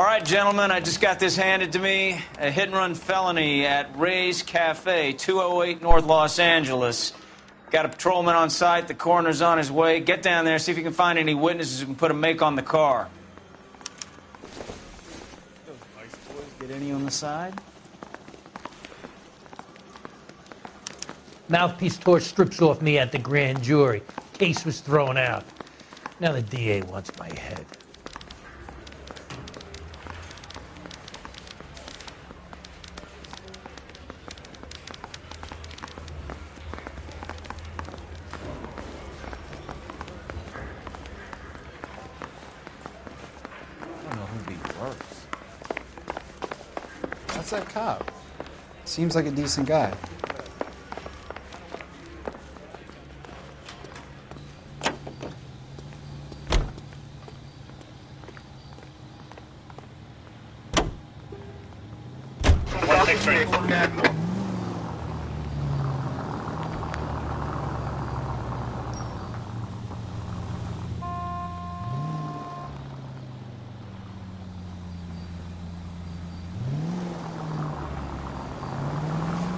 All right, gentlemen, I just got this handed to me. A hit-and-run felony at Ray's Cafe, 208 North Los Angeles. Got a patrolman on site. The coroner's on his way. Get down there, see if you can find any witnesses who can put a make on the car. Those ice boys get any on the side? Mouthpiece tore strips off me at the grand jury. Case was thrown out. Now the DA wants my head. That's that cop. Seems like a decent guy.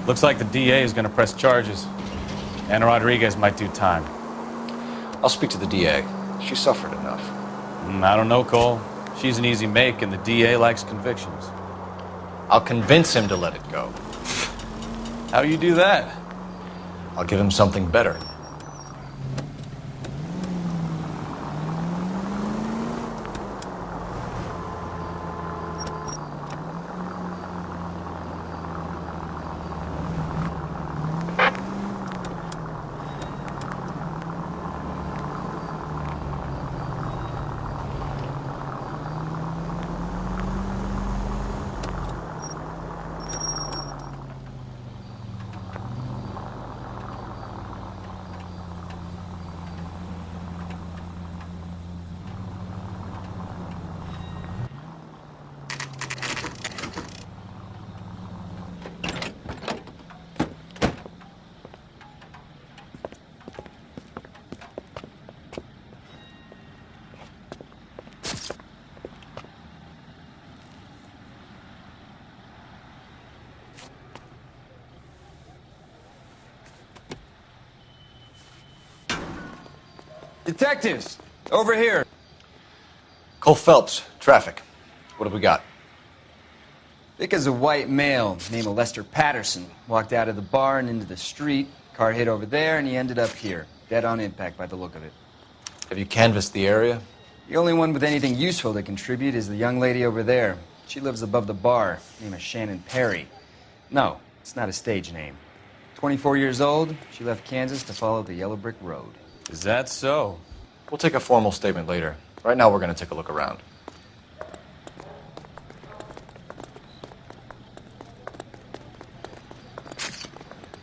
Looks like the DA is going to press charges. Anna Rodriguez might do time. I'll speak to the DA. She suffered enough. I don't know, Cole. She's an easy make, and the DA likes convictions. I'll convince him to let it go. How do you do that? I'll give him something better. Detectives, over here. Cole Phelps, traffic. What have we got? Vic is a white male named Lester Patterson. Walked out of the bar and into the street. Car hit over there, and he ended up here. Dead on impact by the look of it. Have you canvassed the area? The only one with anything useful to contribute is the young lady over there. She lives above the bar. Name is Shannon Perry. No, it's not a stage name. 24 years old, she left Kansas to follow the yellow brick road. Is that so? We'll take a formal statement later. Right now, we're going to take a look around.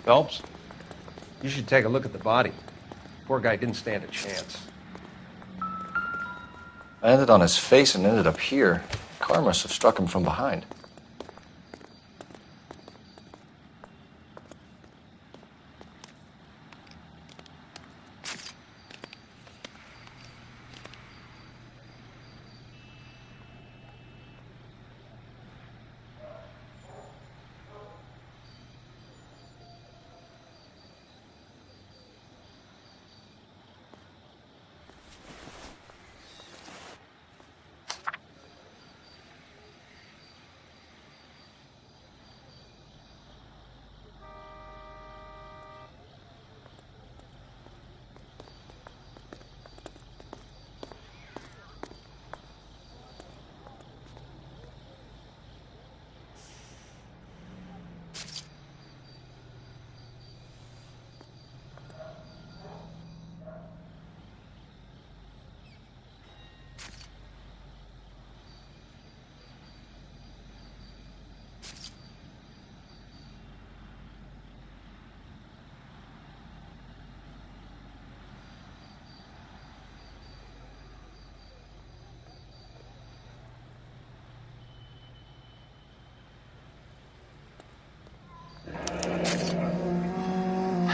Phelps, you should take a look at the body. Poor guy didn't stand a chance. I landed on his face and ended up here. The car must have struck him from behind.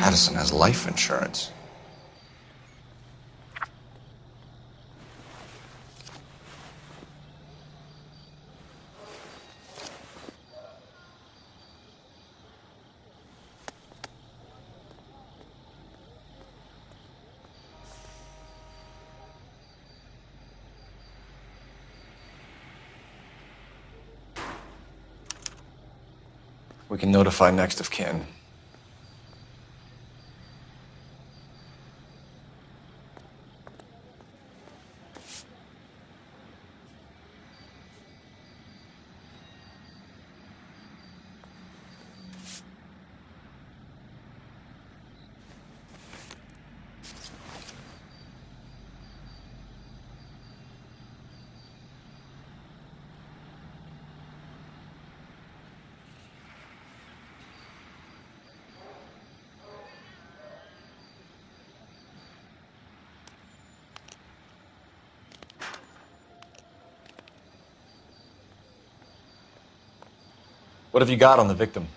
Patterson has life insurance. We can notify next of kin. What have you got on the victim?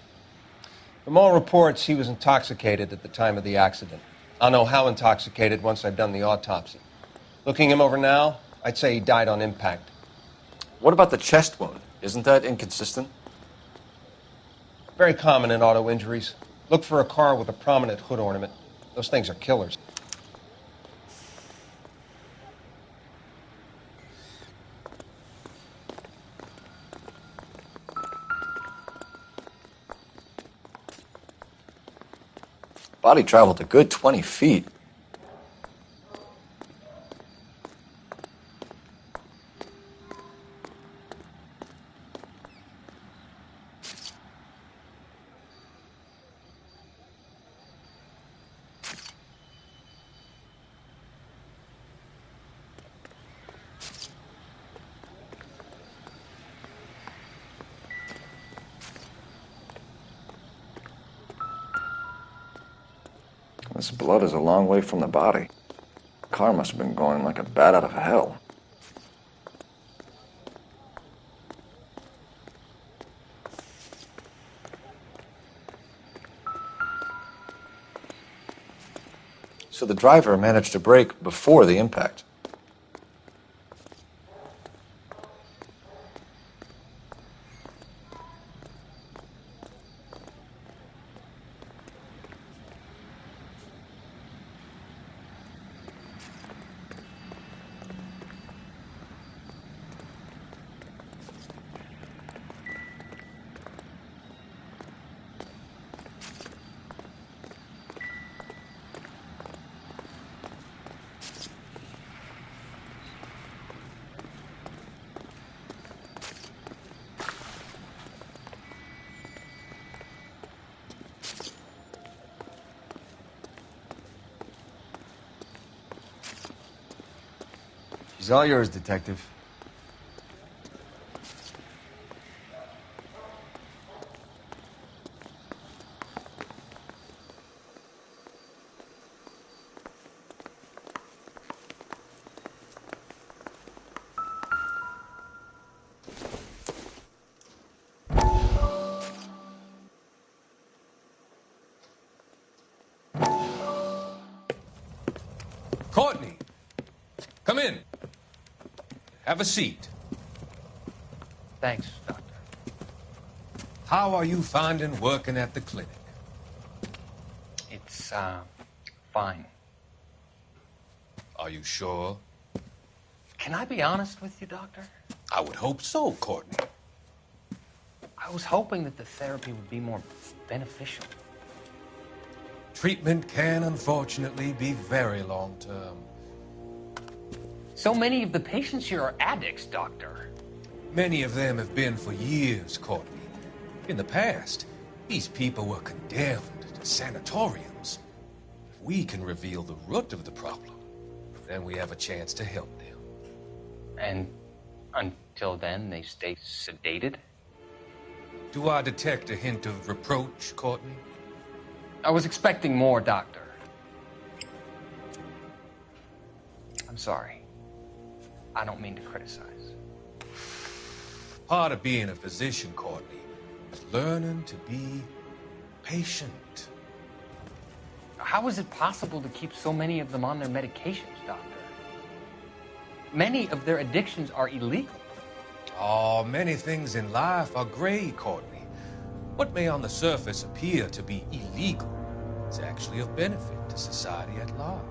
From all reports, he was intoxicated at the time of the accident. I'll know how intoxicated once I've done the autopsy. Looking him over now, I'd say he died on impact. What about the chest wound? Isn't that inconsistent? Very common in auto injuries. Look for a car with a prominent hood ornament. Those things are killers. Body traveled a good 20 feet. This blood is a long way from the body. The car must have been going like a bat out of hell. So the driver managed to brake before the impact. She's all yours, Detective. Courtney, come in. Have a seat. Thanks, Doctor. How are you finding working at the clinic? It's, fine. Are you sure? Can I be honest with you, Doctor? I would hope so, Courtney. I was hoping that the therapy would be more beneficial. Treatment can, unfortunately, be very long-term. So many of the patients here are addicts, Doctor. Many of them have been for years, Courtney. In the past, these people were condemned to sanatoriums. If we can reveal the root of the problem, then we have a chance to help them. And until then, they stay sedated? Do I detect a hint of reproach, Courtney? I was expecting more, Doctor. I'm sorry. I don't mean to criticize. Part of being a physician, Courtney, is learning to be patient. How is it possible to keep so many of them on their medications, Doctor? Many of their addictions are illegal. Oh, many things in life are gray, Courtney. What may on the surface appear to be illegal is actually of benefit to society at large.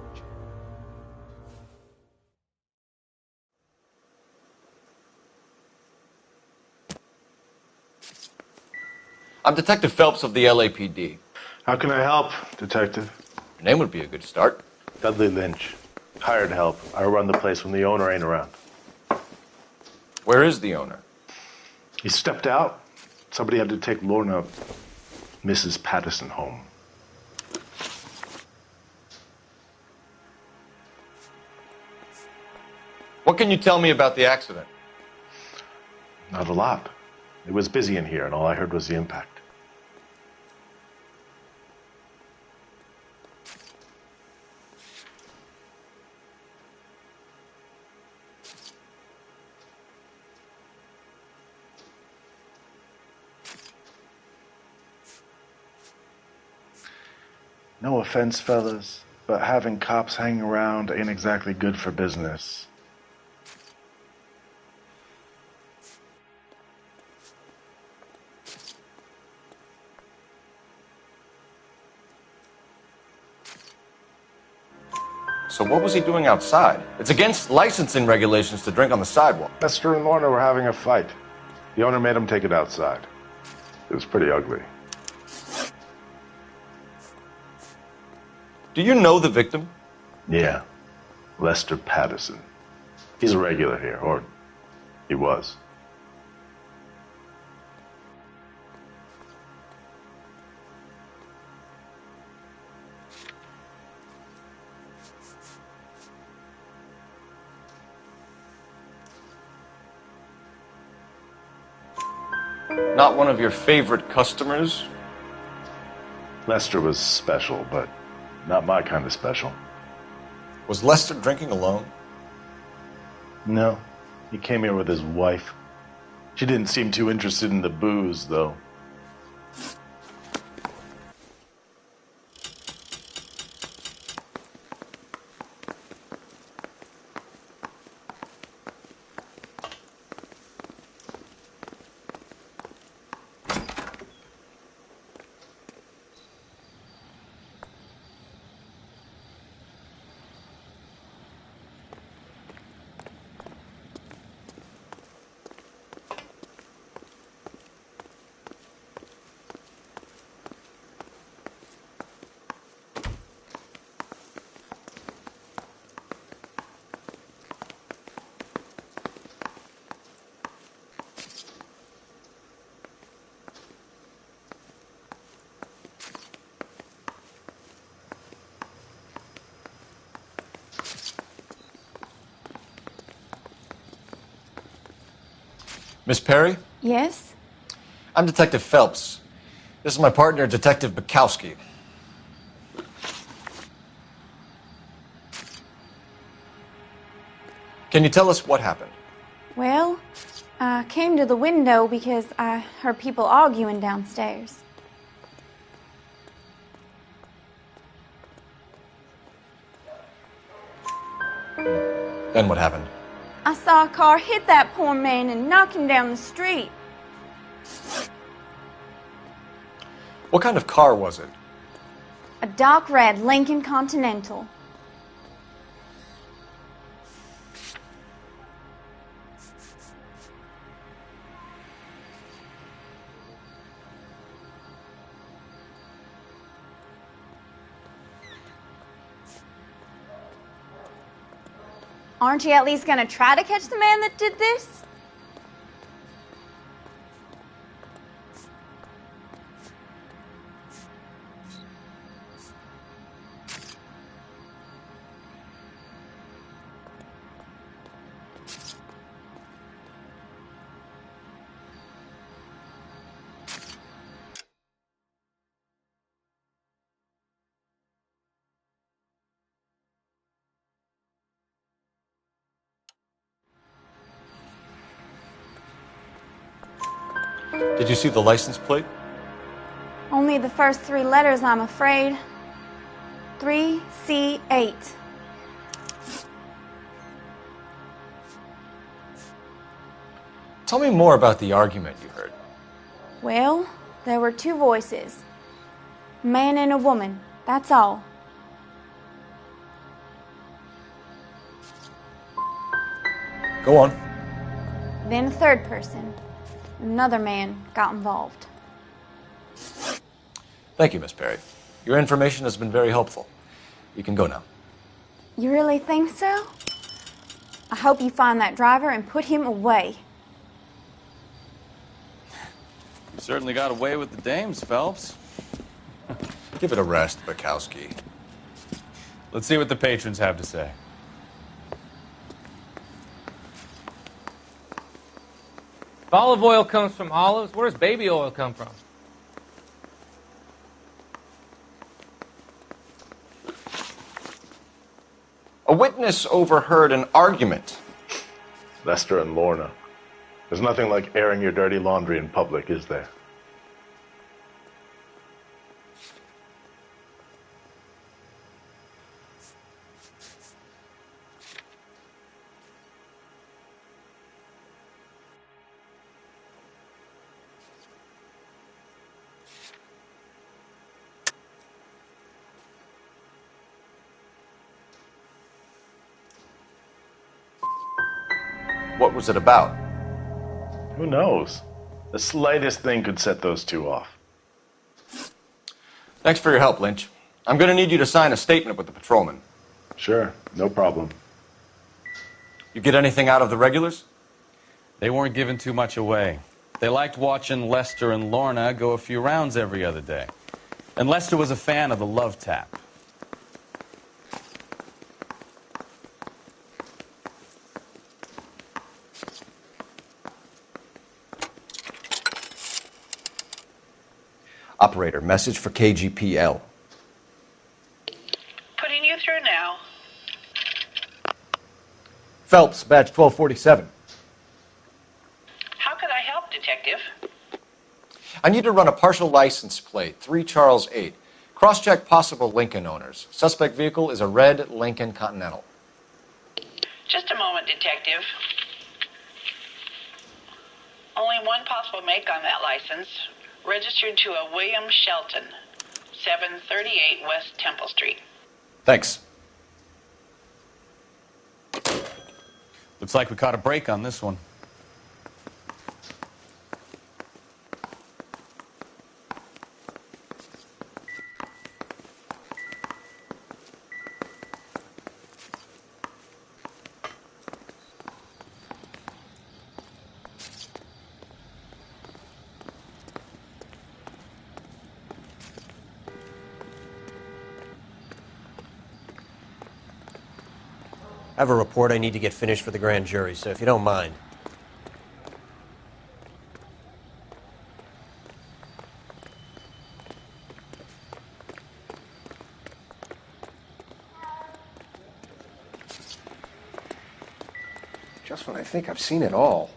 I'm Detective Phelps of the LAPD. How can I help, Detective? Your name would be a good start. Dudley Lynch. Hired help. I run the place when the owner ain't around. Where is the owner? He stepped out. Somebody had to take Lorna, Mrs. Patterson, home. What can you tell me about the accident? Not a lot. It was busy in here, and all I heard was the impact. No offense, fellas, but having cops hanging around ain't exactly good for business. So what was he doing outside? It's against licensing regulations to drink on the sidewalk. Lester and Lorna were having a fight. The owner made him take it outside. It was pretty ugly. Do you know the victim? Yeah, Lester Patterson. He's a regular here, or he was. Not one of your favorite customers? Lester was special, but not my kind of special. Was Lester drinking alone? No, he came here with his wife. She didn't seem too interested in the booze, though. Miss Perry? Yes? I'm Detective Phelps. This is my partner, Detective Bukowski. Can you tell us what happened? Well, I came to the window because I heard people arguing downstairs. Then what happened? I saw a car hit that poor man and knock him down the street. What kind of car was it? A dark red Lincoln Continental. Aren't you at least going to try to catch the man that did this? Did you see the license plate? Only the first three letters, I'm afraid. 3C8. Tell me more about the argument you heard. Well, there were two voices. A man and a woman, that's all. Go on. Then a third person. Another man got involved. Thank you, Miss Perry. Your information has been very helpful. You can go now. You really think so? I hope you find that driver and put him away. You certainly got away with the dames, Phelps. Give it a rest, Bukowski. Let's see what the patrons have to say. If olive oil comes from olives, where does baby oil come from? A witness overheard an argument. Lester and Lorna. There's nothing like airing your dirty laundry in public, is there? What was it about? Who knows? The slightest thing could set those two off. Thanks for your help, Lynch. I'm going to need you to sign a statement with the patrolman. Sure, no problem. You get anything out of the regulars? They weren't giving too much away. They liked watching Lester and Lorna go a few rounds every other day. And Lester was a fan of the love tap. Operator, message for KGPL. Putting you through now. Phelps, badge 1247. How could I help, Detective? I need to run a partial license plate, 3 Charles 8. Cross-check possible Lincoln owners. Suspect vehicle is a red Lincoln Continental. Just a moment, Detective. Only one possible make on that license. Registered to a William Shelton, 738 West Temple Street. Thanks. Looks like we caught a break on this one. I have a report I need to get finished for the grand jury, so if you don't mind. Just when I think I've seen it all.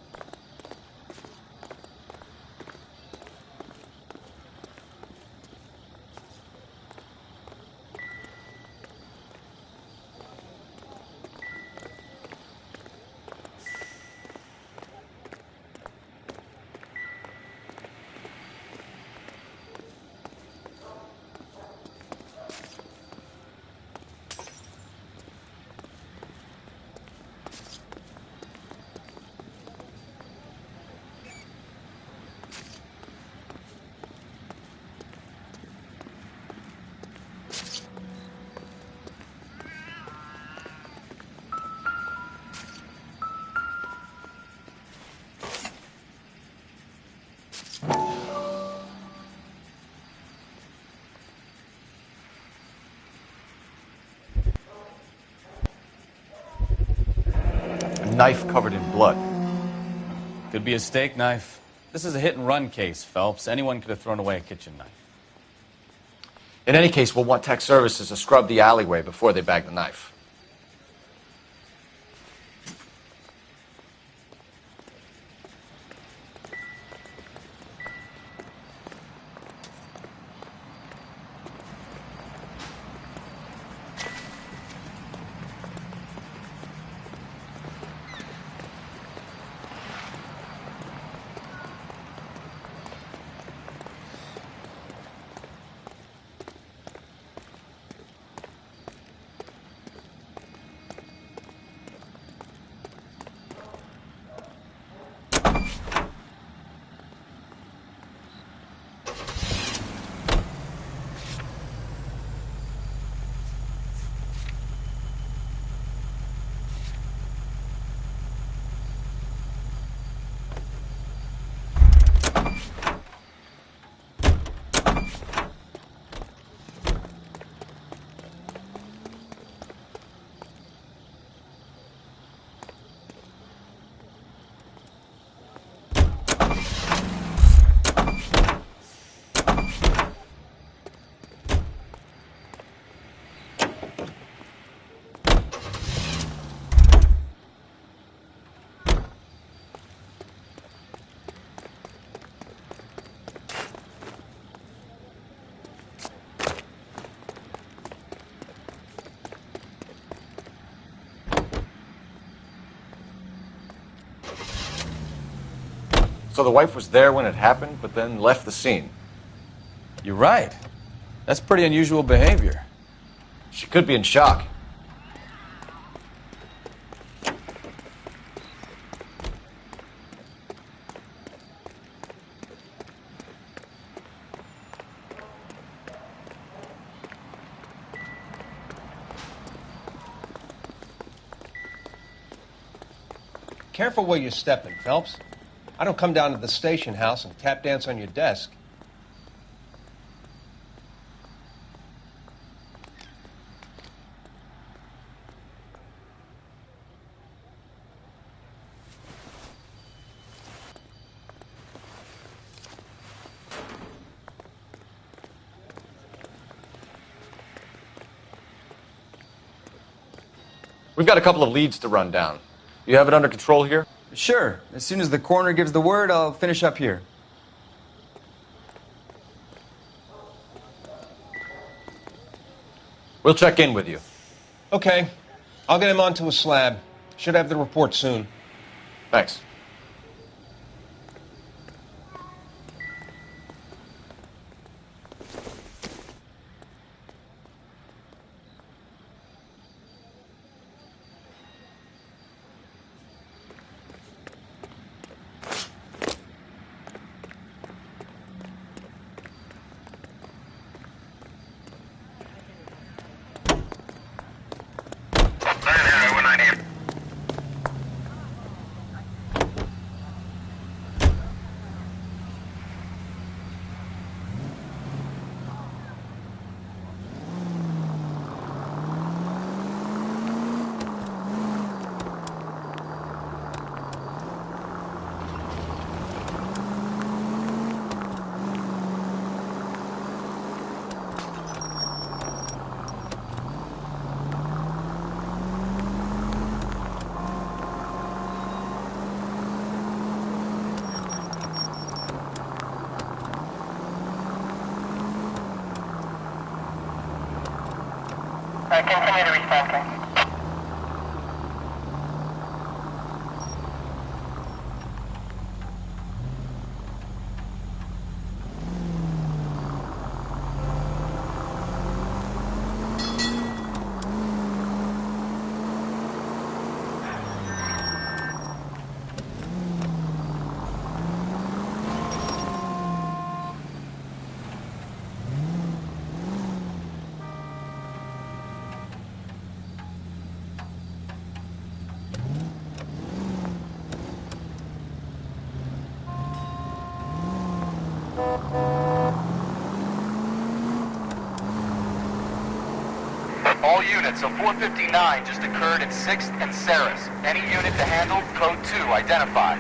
Knife covered in blood. Could be a steak knife. This is a hit-and-run case, Phelps. Anyone could have thrown away a kitchen knife. In any case, we'll want tech services to scrub the alleyway before they bag the knife. So the wife was there when it happened, but then left the scene. You're right. That's pretty unusual behavior. She could be in shock. Careful where you're stepping, Phelps. I don't come down to the station house and tap dance on your desk. We've got a couple of leads to run down. You have it under control here? Sure. As soon as the coroner gives the word, I'll finish up here. We'll check in with you. Okay. I'll get him onto a slab. Should have the report soon. Thanks. Continue to respond, King. All units, a 459 just occurred at 6th and Saris. Any unit to handle, code 2, identify.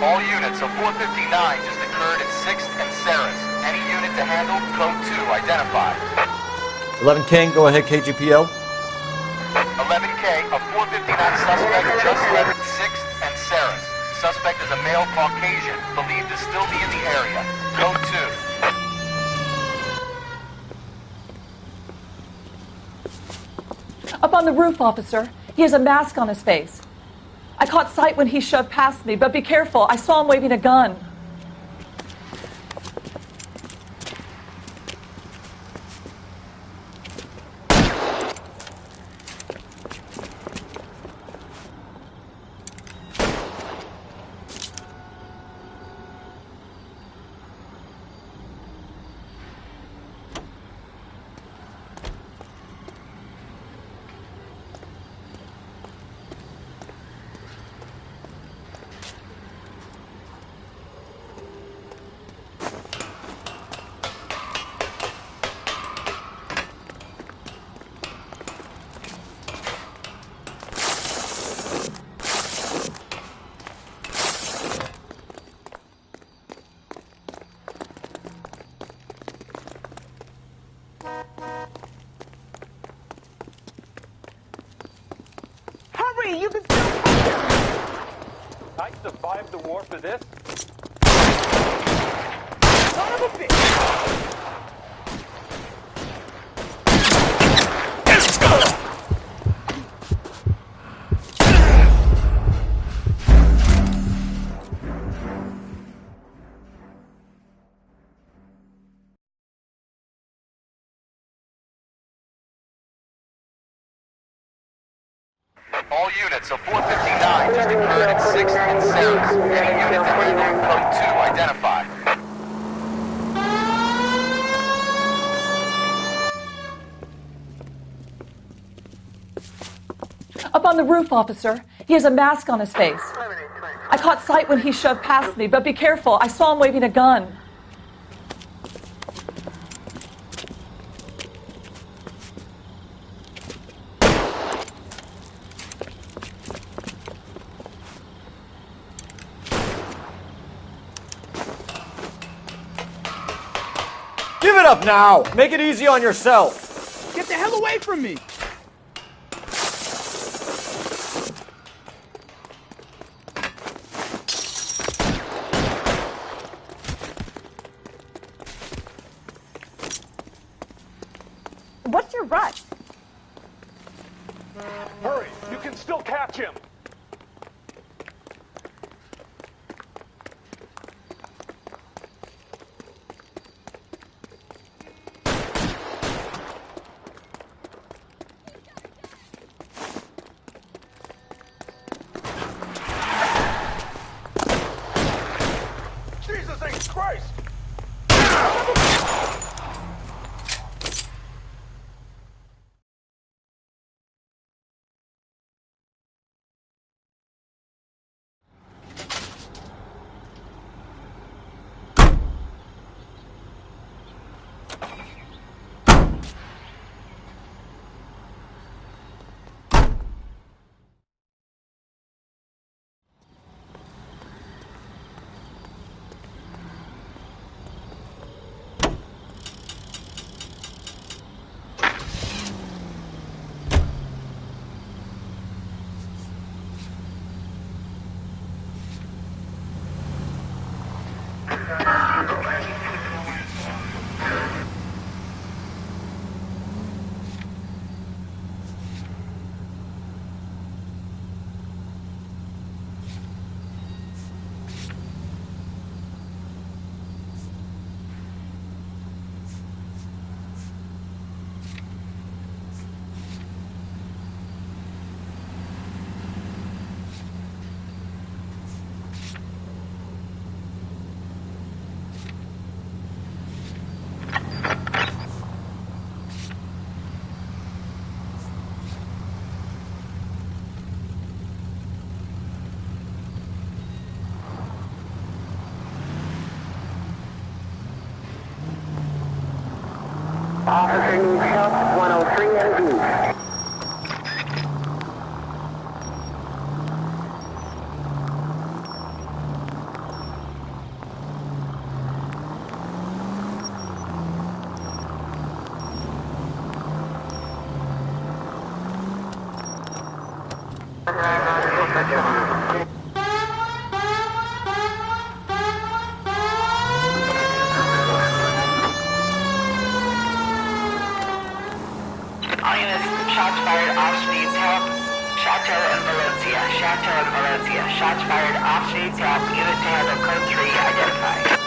All units, a 459 just occurred at 6th and Saris. Any unit to handle, code 2, identify. 11 King, go ahead, KGPL. 11K, a 459 suspect just left 6th and Saris. Suspect is a male Caucasian, believed to still be in the area. Code 2. Up on the roof, officer. He has a mask on his face. I caught sight when he shoved past me, but be careful. I saw him waving a gun. Hurry! You can still catch him! I survived the war for this? Son of a bitch! All units, a 459 just occurred at 6th and Sarah's. Any unit to handle, code 2, identify. Up on the roof, officer. He has a mask on his face. I caught sight when he shoved past me, but be careful. I saw him waving a gun. Give it up now! Make it easy on yourself! Get the hell away from me! What's your rush? Hurry! You can still catch him! Jesus H. Christ! Officer needs help, 103 MD. Chateau and Valencia. Shots fired off streets. Help. Unit to handle code 3 identified.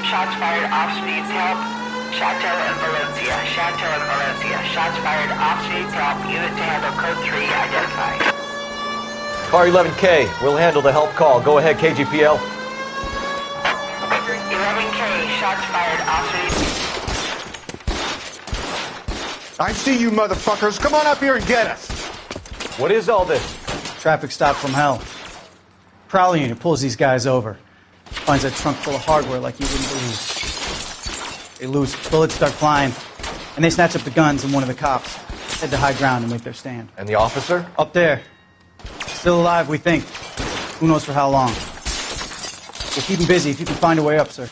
Shots fired off streets. Help. Chateau and Valencia. Chateau and Valencia. Shots fired off streets. Help. Unit to handle code 3 identified. Car 11K, we'll handle the help call. Go ahead, KGPL. 11K. Shots fired off streets. I see you motherfuckers. Come on up here and get us. What is all this? Traffic stop from hell. Prowler unit pulls these guys over. Finds a trunk full of hardware like you wouldn't believe. They loose, bullets start flying, and they snatch up the guns and one of the cops. Head to high ground and make their stand. And the officer? Up there. Still alive, we think. Who knows for how long. We'll keep him busy if you can find a way up, sir.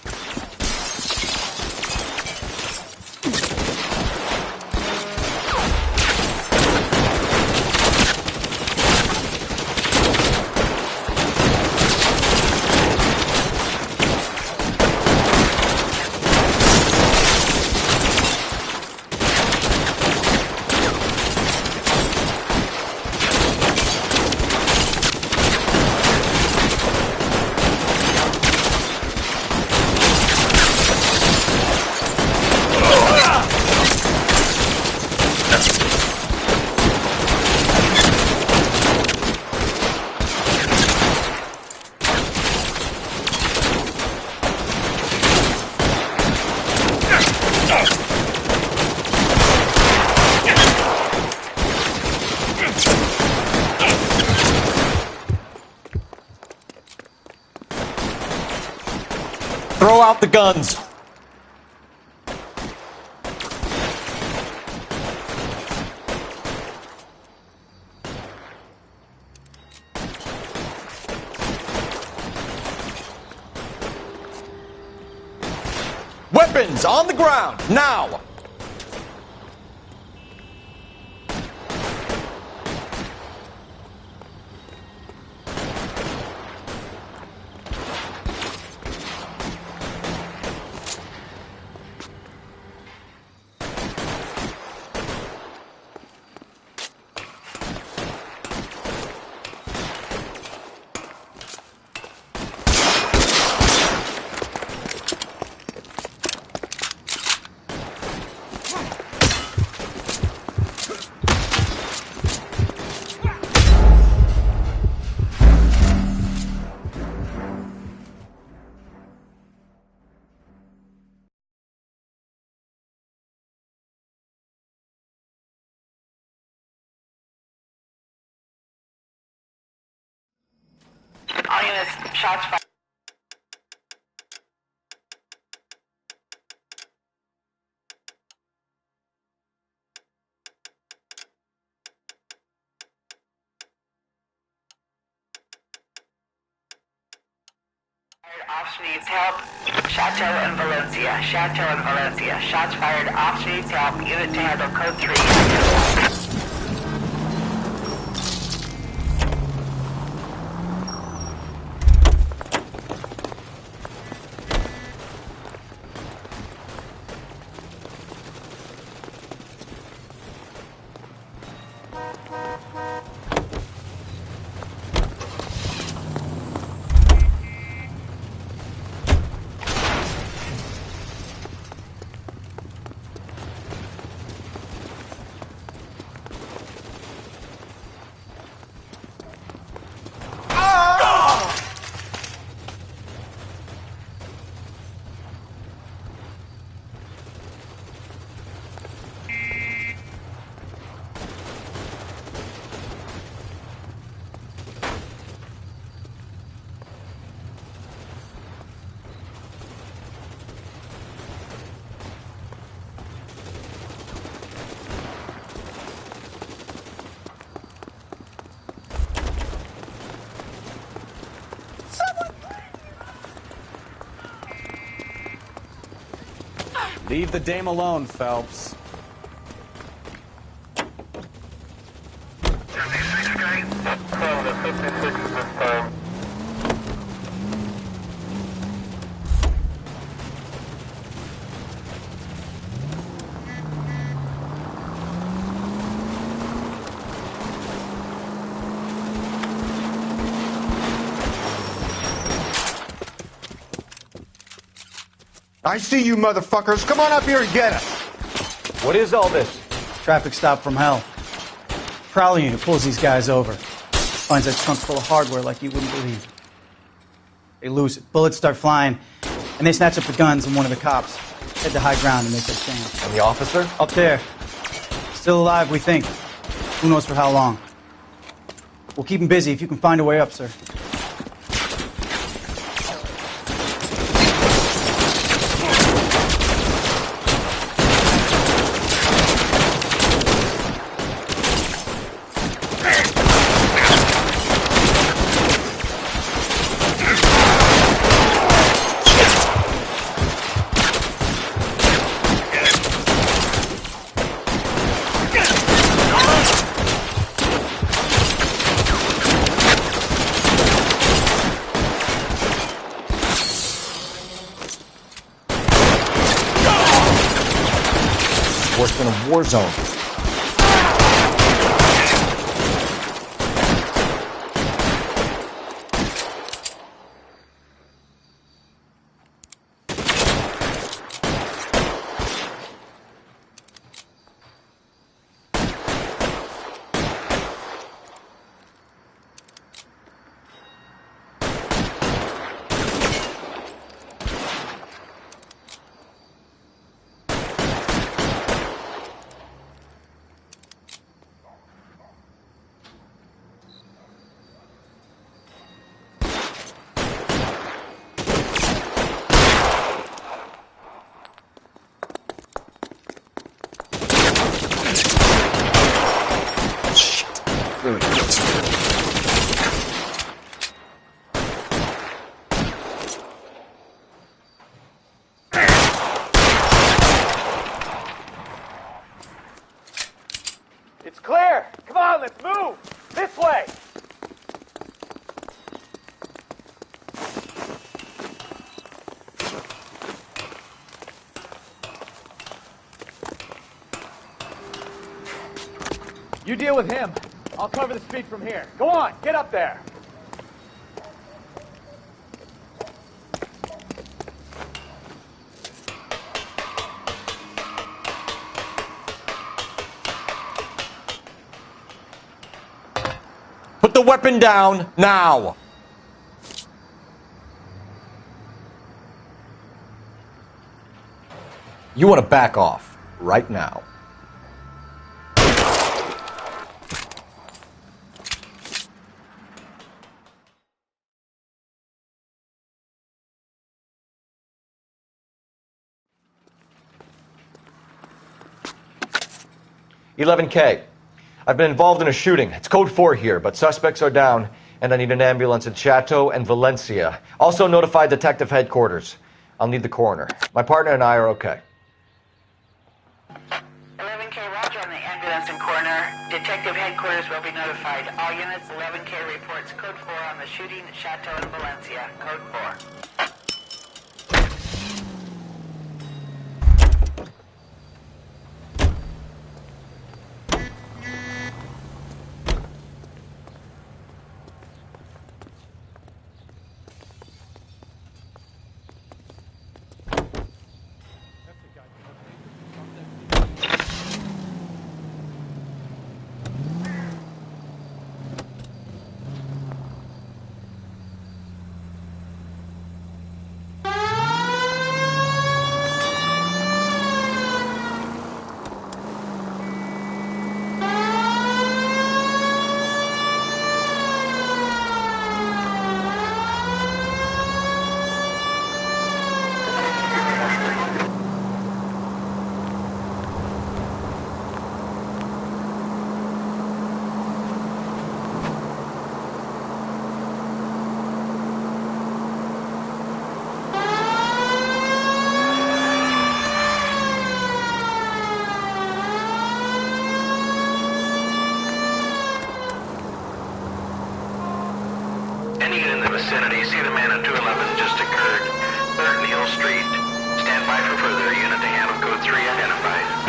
Throw out the guns. Weapons on the ground, now! All units, shots fired. Officer needs help. Chateau and Valencia. Chateau and Valencia. Shots fired. Officer needs help. Unit to handle code 3. Leave the dame alone, Phelps. I see you motherfuckers. Come on up here and get us. What is all this? Traffic stop from hell. Prowler unit pulls these guys over. Finds that trunk full of hardware like you wouldn't believe. They lose it. Bullets start flying, and they snatch up the guns and one of the cops. Head to high ground and make their stand. And the officer? Up there. Still alive, we think. Who knows for how long. We'll keep him busy if you can find a way up, sir. Worse than a war zone. It's clear. Come on, let's move. This way. You deal with him. I'll cover the street from here. Go on, get up there. Put the weapon down now. You want to back off right now. $11K. I've been involved in a shooting. It's code 4 here, but suspects are down, And I need an ambulance in Chateau and Valencia. Also notify Detective Headquarters. I'll need the coroner. My partner and I are okay. 11K, roger on the ambulance and coroner. Detective Headquarters will be notified. All units, 11K reports code 4 on the shooting at Chateau and Valencia. Code 4. Any unit in the vicinity, see the man at 211 just occurred. 3rd Neal Street. Stand by for further. Unit to handle code 3 identified.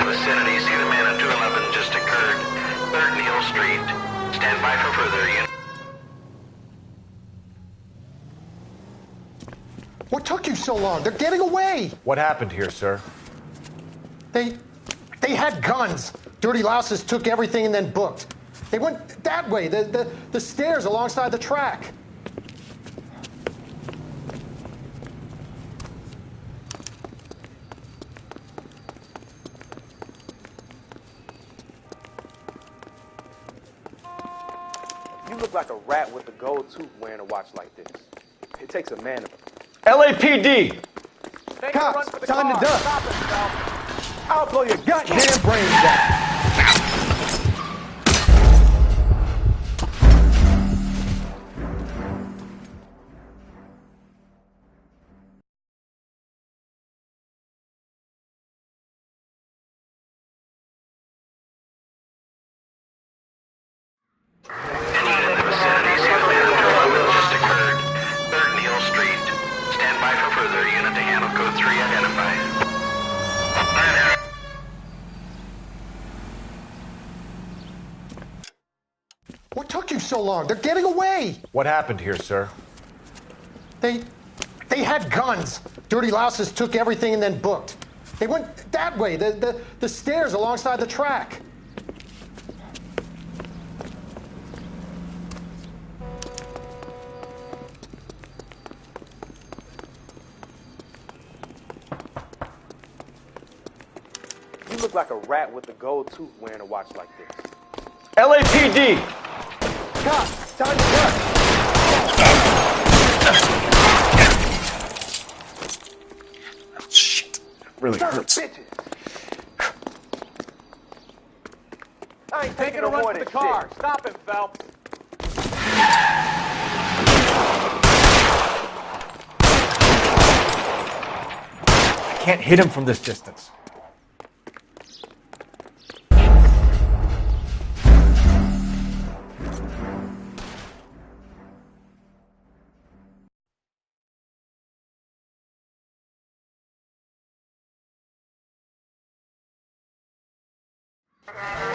Vicinity, see the man at 211 just occurred. 3rd Neal Street. Stand by for further. What took you so long? They're getting away. What happened here, sir? They had guns. Dirty louses took everything and then booked. They went that way, the stairs alongside the track. You look like a rat with a gold tooth wearing a watch like this. It takes a man to... LAPD! Cops, time to duck. I'll blow your goddamn brains out. What took you so long? They're getting away. What happened here, sir? They had guns. Dirty louses took everything and then booked. They went that way, the stairs alongside the track. You look like a rat with a gold tooth wearing a watch like this. LAPD! Cops, time to duck. Shit. Really hurts. I ain't taking a run for the car. Stop him, Phelps. I can't hit him from this distance.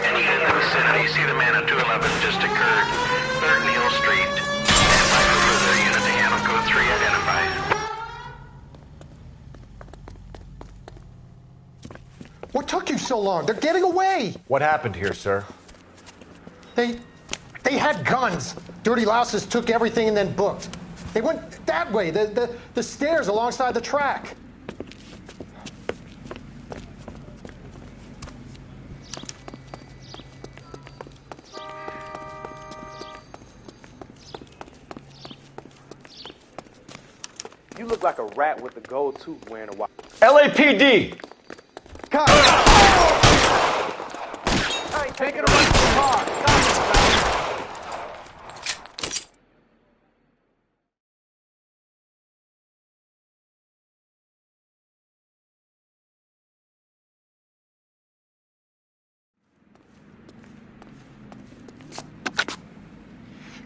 Any unit in the vicinity, see the man at 211 just so long? They're getting away. What happened here, sir? They had guns. Dirty louses took everything and then booked. They went that way, the stairs alongside the track. You look like a rat with a gold tooth wearing a watch. LAPD! Cut! Hey, taking a run from the car.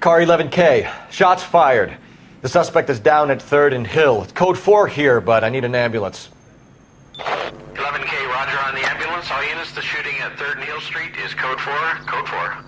Car 11K. Shots fired. The suspect is down at 3rd and Hill. It's code 4 here, but I need an ambulance. 11K, roger on the ambulance. All units, the shooting at 3rd and Hill Street is code 4. Code 4.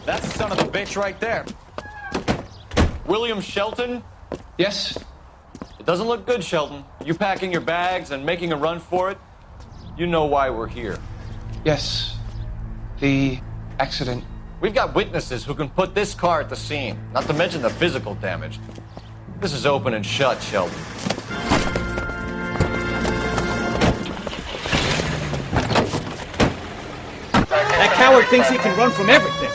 That's the son of a bitch right there. William Shelton? Yes? It doesn't look good, Shelton. You packing your bags and making a run for it? You know why we're here. Yes. The accident. We've got witnesses who can put this car at the scene, not to mention the physical damage. This is open and shut, Shelton. That coward thinks he can run from everything.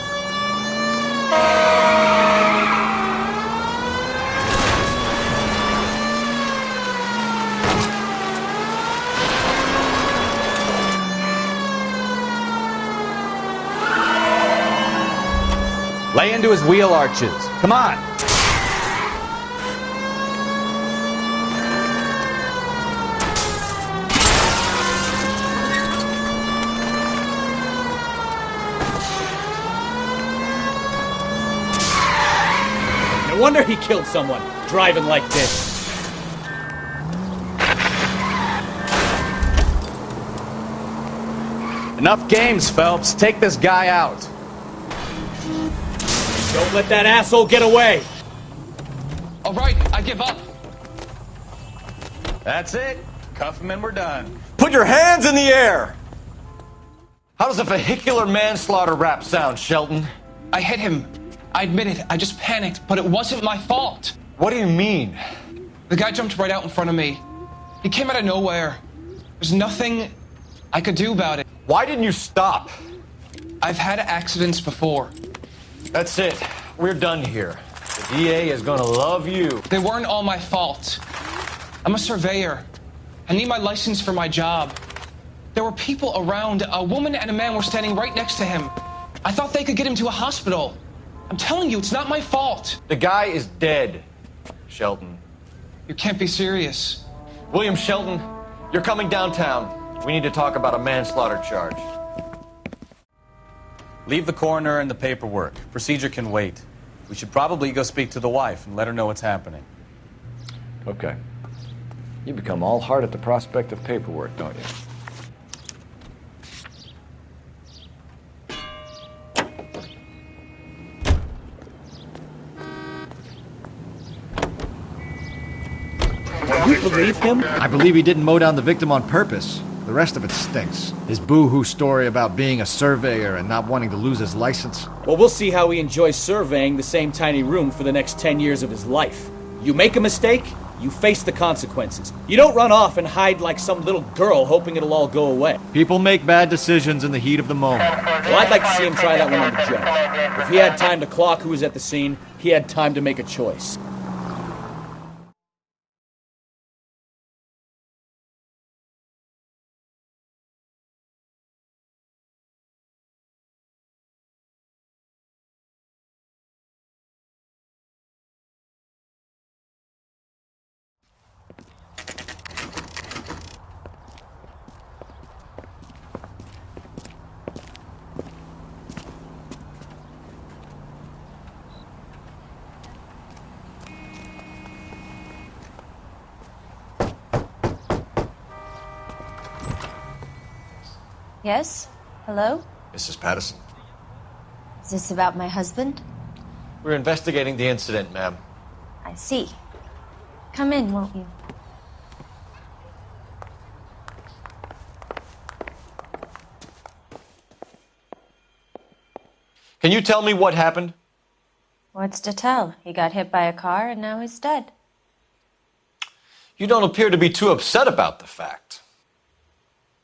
Lay into his wheel arches. Come on. No wonder he killed someone, driving like this. Enough games, Phelps. Take this guy out. Don't let that asshole get away. All right, I give up. That's it. Cuff him and we're done. Put your hands in the air! How does a vehicular manslaughter rap sound, Shelton? I hit him. I admit it. I just panicked, but it wasn't my fault. What do you mean? The guy jumped right out in front of me. He came out of nowhere. There's nothing I could do about it. Why didn't you stop? I've had accidents before. That's it. We're done here. The DA is gonna love you. They weren't all my fault. I'm a surveyor. I need my license for my job. There were people around. A woman and a man were standing right next to him. I thought they could get him to a hospital. I'm telling you, it's not my fault. The guy is dead, Shelton. You can't be serious. William Shelton, you're coming downtown. We need to talk about a manslaughter charge. Leave the coroner and the paperwork. Procedure can wait. We should probably go speak to the wife and let her know what's happening. Okay. You become all heart at the prospect of paperwork, don't you? You believe him? I believe he didn't mow down the victim on purpose. The rest of it stinks. His boo-hoo story about being a surveyor and not wanting to lose his license. Well, we'll see how he enjoys surveying the same tiny room for the next 10 years of his life. You make a mistake, you face the consequences. You don't run off and hide like some little girl hoping it'll all go away. People make bad decisions in the heat of the moment. Well, I'd like to see him try that one on the judge. If he had time to clock who was at the scene, he had time to make a choice. Yes? Hello? Mrs. Patterson? Is this about my husband? We're investigating the incident, ma'am. I see. Come in, won't you? Can you tell me what happened? What's to tell? He got hit by a car and now he's dead. You don't appear to be too upset about the fact.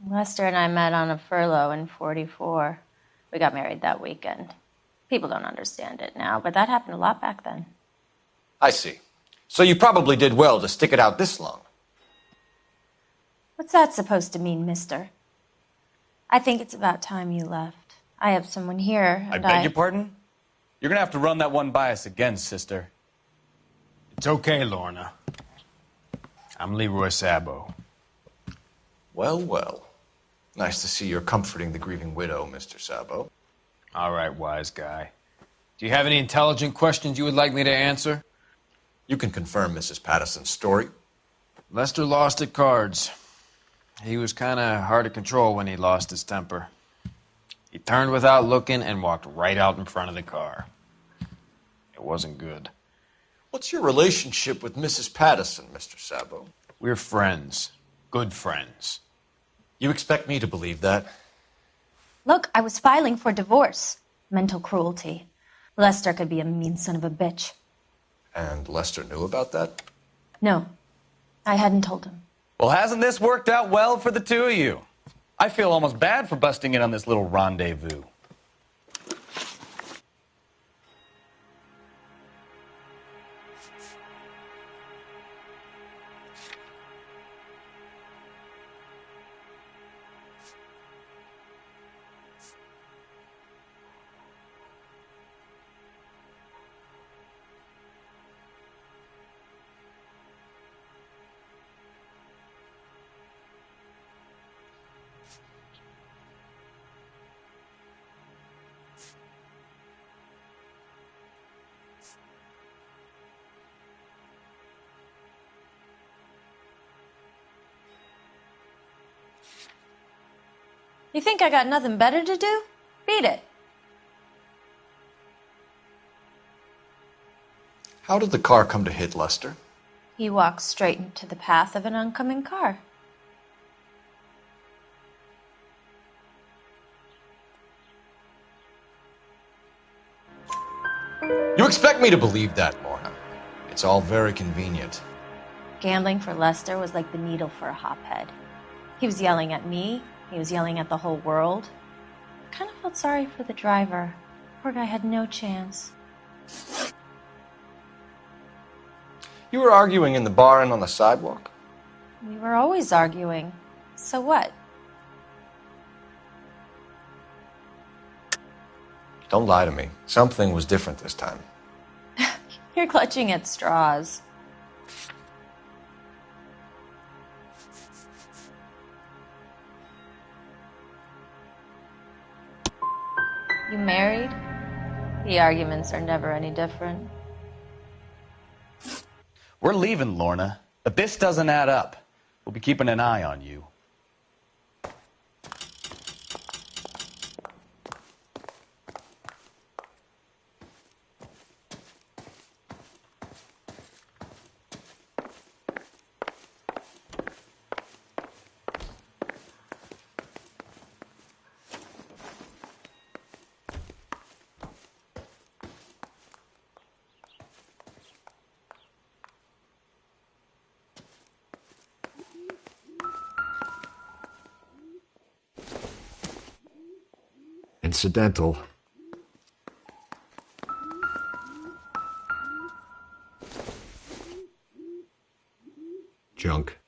Lester and I met on a furlough in '44. We got married that weekend. People don't understand it now, but that happened a lot back then. I see. So you probably did well to stick it out this long. What's that supposed to mean, mister? I think it's about time you left. I have someone here, I and beg your pardon? You're gonna have to run that one by us again, sister. It's okay, Lorna. I'm Leroy Sabo. Well, well. Nice to see you're comforting the grieving widow, Mr. Sabo. All right, wise guy. Do you have any intelligent questions you would like me to answer? You can confirm Mrs. Patterson's story. Lester lost at cards. He was kind of hard to control when he lost his temper. He turned without looking and walked right out in front of the car. It wasn't good. What's your relationship with Mrs. Patterson, Mr. Sabo? We're friends. Good friends. You expect me to believe that? Look, I was filing for divorce. Mental cruelty. Lester could be a mean son of a bitch. And Lester knew about that? No, I hadn't told him. Well, hasn't this worked out well for the two of you? I feel almost bad for busting in on this little rendezvous. You think I got nothing better to do? Beat it. How did the car come to hit Lester? He walks straight into the path of an oncoming car. You expect me to believe that, Lorna? It's all very convenient. Gambling for Lester was like the needle for a hophead. He was yelling at me. He was yelling at the whole world. I kind of felt sorry for the driver. Poor guy had no chance. You were arguing in the bar and on the sidewalk? We were always arguing. So what? Don't lie to me. Something was different this time. You're clutching at straws. You married? The arguments are never any different. We're leaving, Lorna, but this doesn't add up. We'll be keeping an eye on you. Incidental. Junk.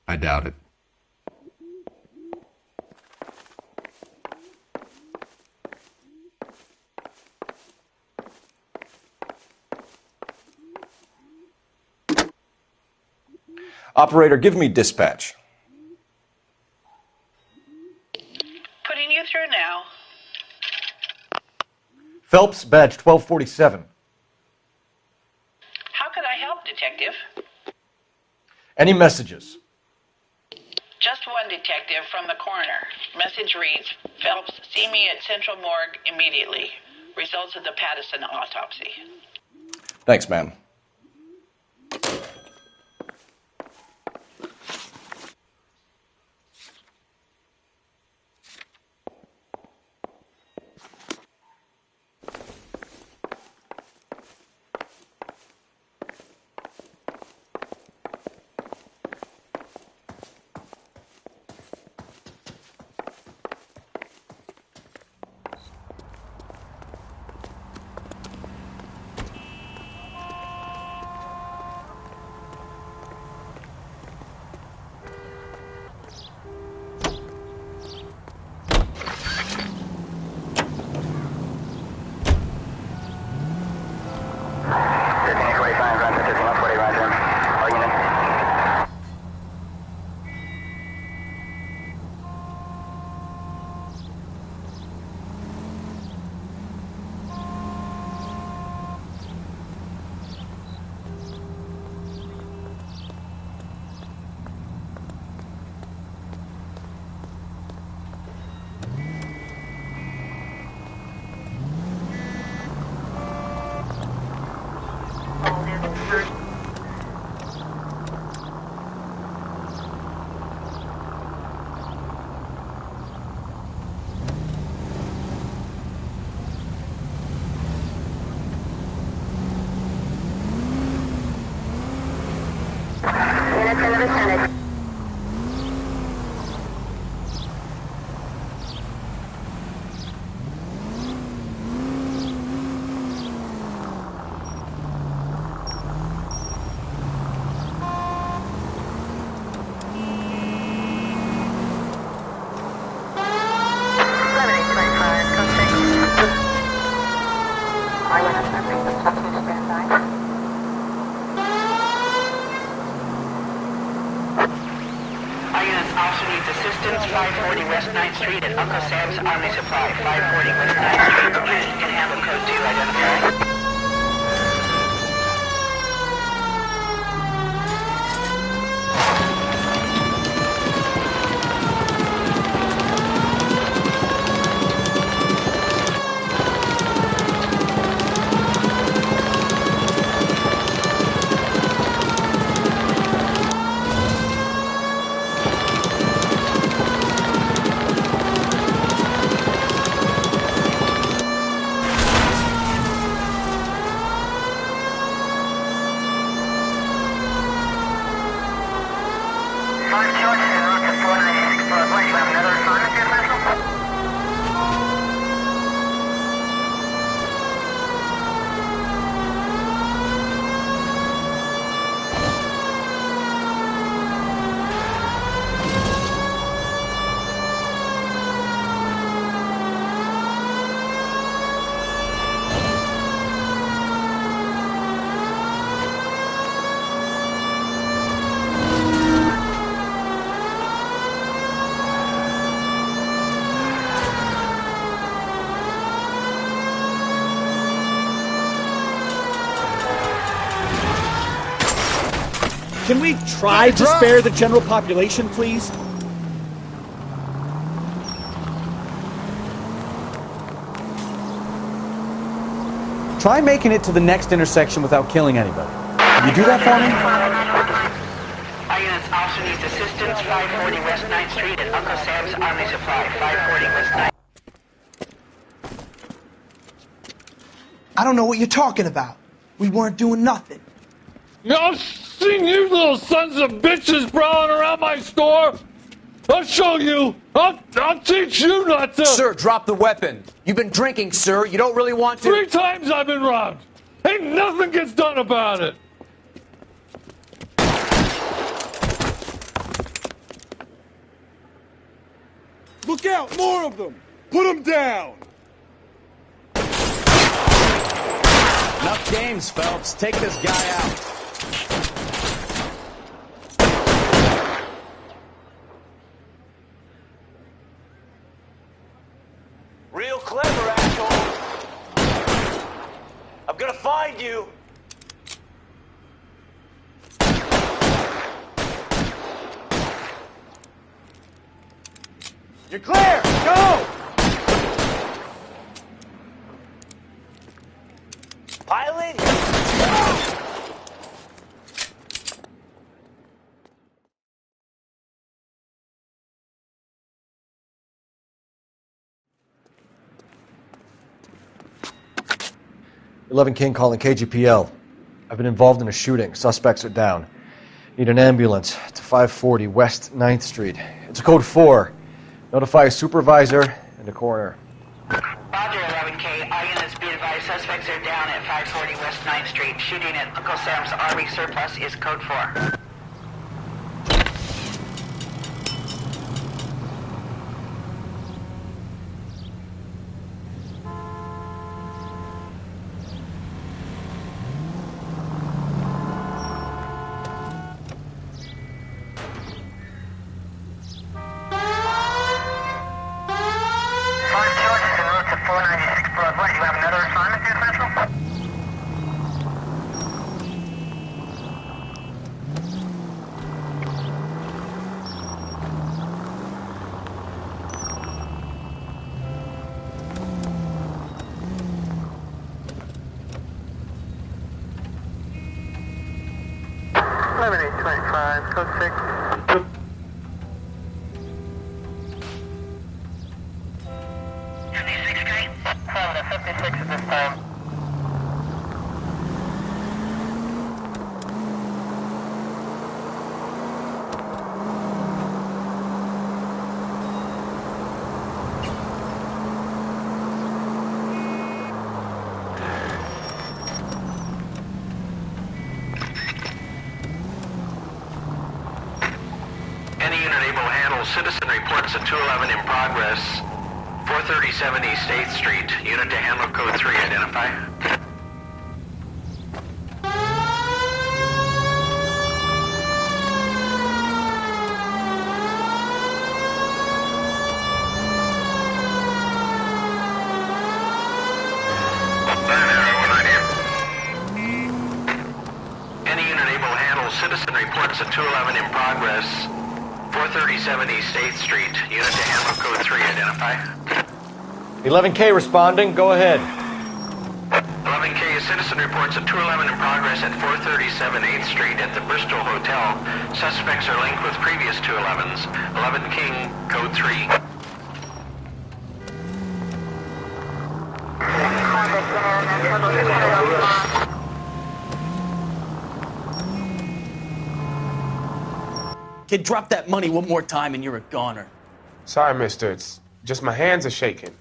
I doubt it. Operator, give me dispatch. Putting you through now. Phelps, badge 1247. How could I help, Detective? Any messages? Just one detective from the coroner. Message reads, Phelps, see me at Central Morgue immediately. Results of the Pattison autopsy. Thanks, ma'am. Assistance 540 West 9th Street at Uncle Sam's Army Supply. 540 West 9th Street. Unit can handle code 2 identified. Can we try to spare the general population, please? Try making it to the next intersection without killing anybody. Can you do that for me? All units also needs assistance. 540 West 9th Street at Uncle Sam's Army Supply. 540 West 9th. I don't know what you're talking about. We weren't doing nothing. I've seen you little sons of bitches prowling around my store. I'll show you. I'll teach you not to. Sir, drop the weapon. You've been drinking, sir. You don't really want to. 3 times I've been robbed. Ain't nothing gets done about it. Look out! More of them! Put them down! Enough games, Phelps. Take this guy out. Real clever, asshole. I'm gonna find you. You're clear! Go! Pilot? 11 King calling KGPL. I've been involved in a shooting. Suspects are down. Need an ambulance to 540 West 9th Street. It's a code 4. Notify a supervisor and a coroner. Roger, 11K. All units be advised. Suspects are down at 540 West 9th Street. Shooting at Uncle Sam's Army Surplus is code 4. Code 6. 56 Street. 56 at this time. Citizen reports a 211 in progress. 437 East 8th Street. Unit to handle code 3. Identify. Any unit able to handle citizen reports a 211 in progress. 437 East 8th Street. Unit to handle code 3. Identify. 11K responding. Go ahead. 11K, a citizen reports a 211 in progress at 437 8th Street at the Bristol Hotel. Suspects are linked with previous 211s. 11 King, code 3. Kid, drop that money one more time and you're a goner. Sorry, mister. It's just my hands are shaking.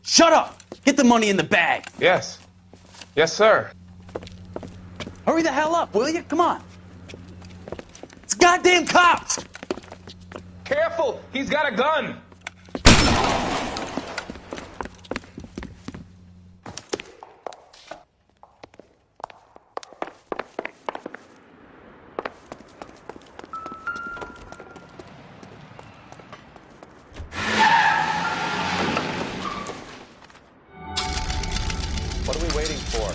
Shut up! Get the money in the bag. Yes. Yes, sir. Hurry the hell up, will you? Come on. It's goddamn cops! Careful! He's got a gun! What are we waiting for?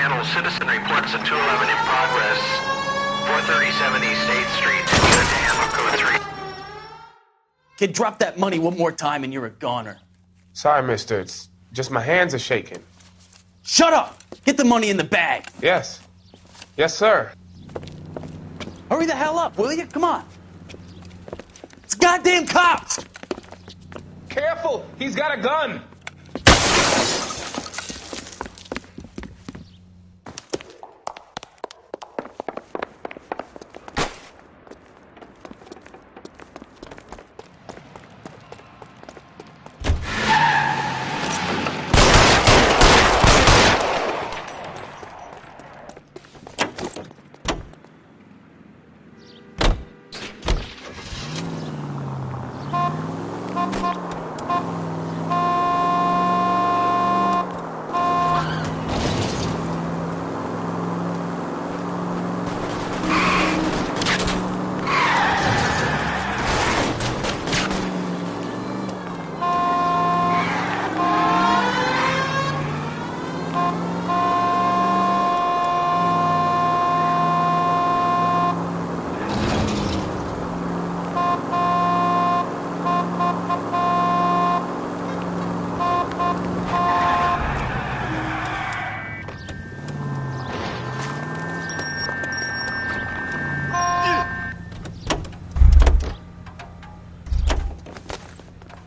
handle citizen reports at 211 in progress. 437 East 8th Street. Unit to handle code 3. Kid, drop that money one more time and you're a goner. Sorry, mister. It's just my hands are shaking. Shut up! Get the money in the bag. Yes. Yes, sir. Hurry the hell up, will you? Come on. It's goddamn cops! Careful! He's got a gun!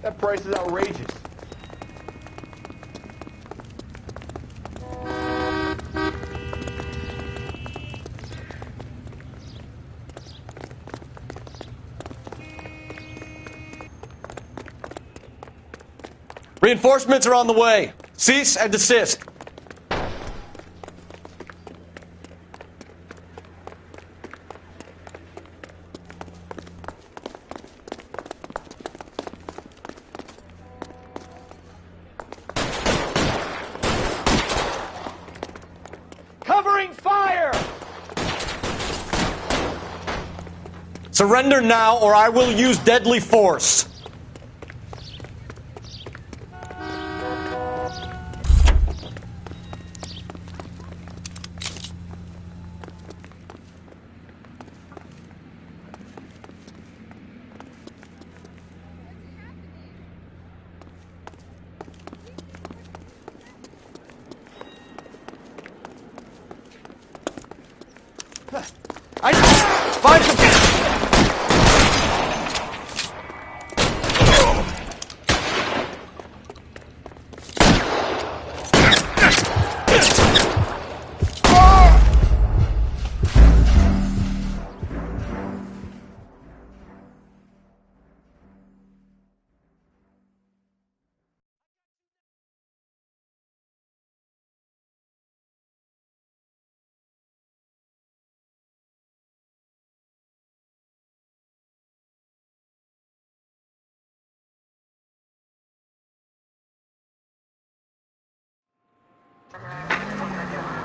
That price is outrageous. Reinforcements are on the way. Cease and desist. Covering fire! Surrender now or I will use deadly force. Find some...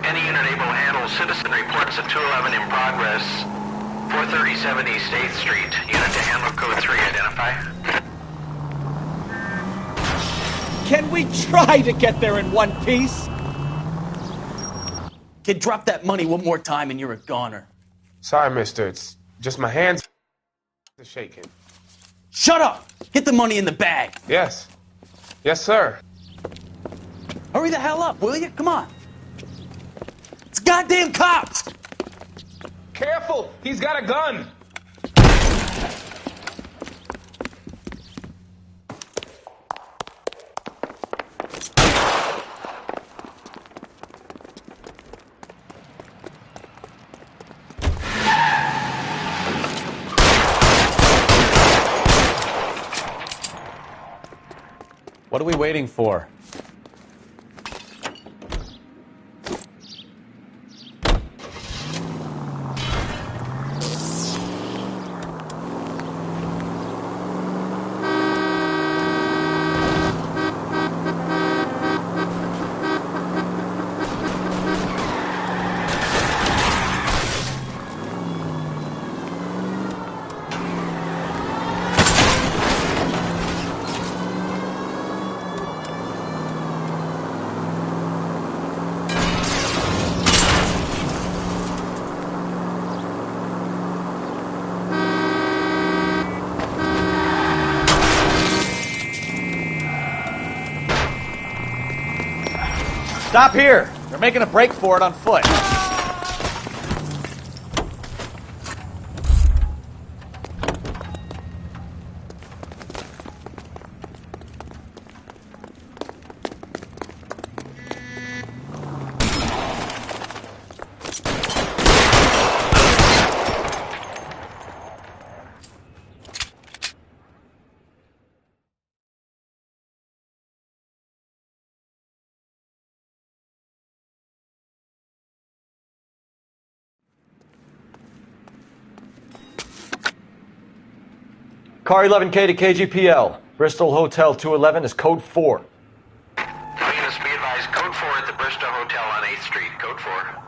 Any unit able to handle citizen reports at 211 in progress. 437 East 8th Street. Unit to handle code 3. Identify. Can we try to get there in one piece? Kid, drop that money one more time and you're a goner. Sorry, mister. It's just my hands are shaking. Shut up! Get the money in the bag. Yes. Yes, sir. Hurry the hell up, will you? Come on. It's goddamn cops! Careful! He's got a gun! What are we waiting for? Stop here. They're making a break for it on foot. Car 11K to KGPL. Bristol Hotel 211 is code 4. Units, be advised, code 4 at the Bristol Hotel on 8th Street, code 4.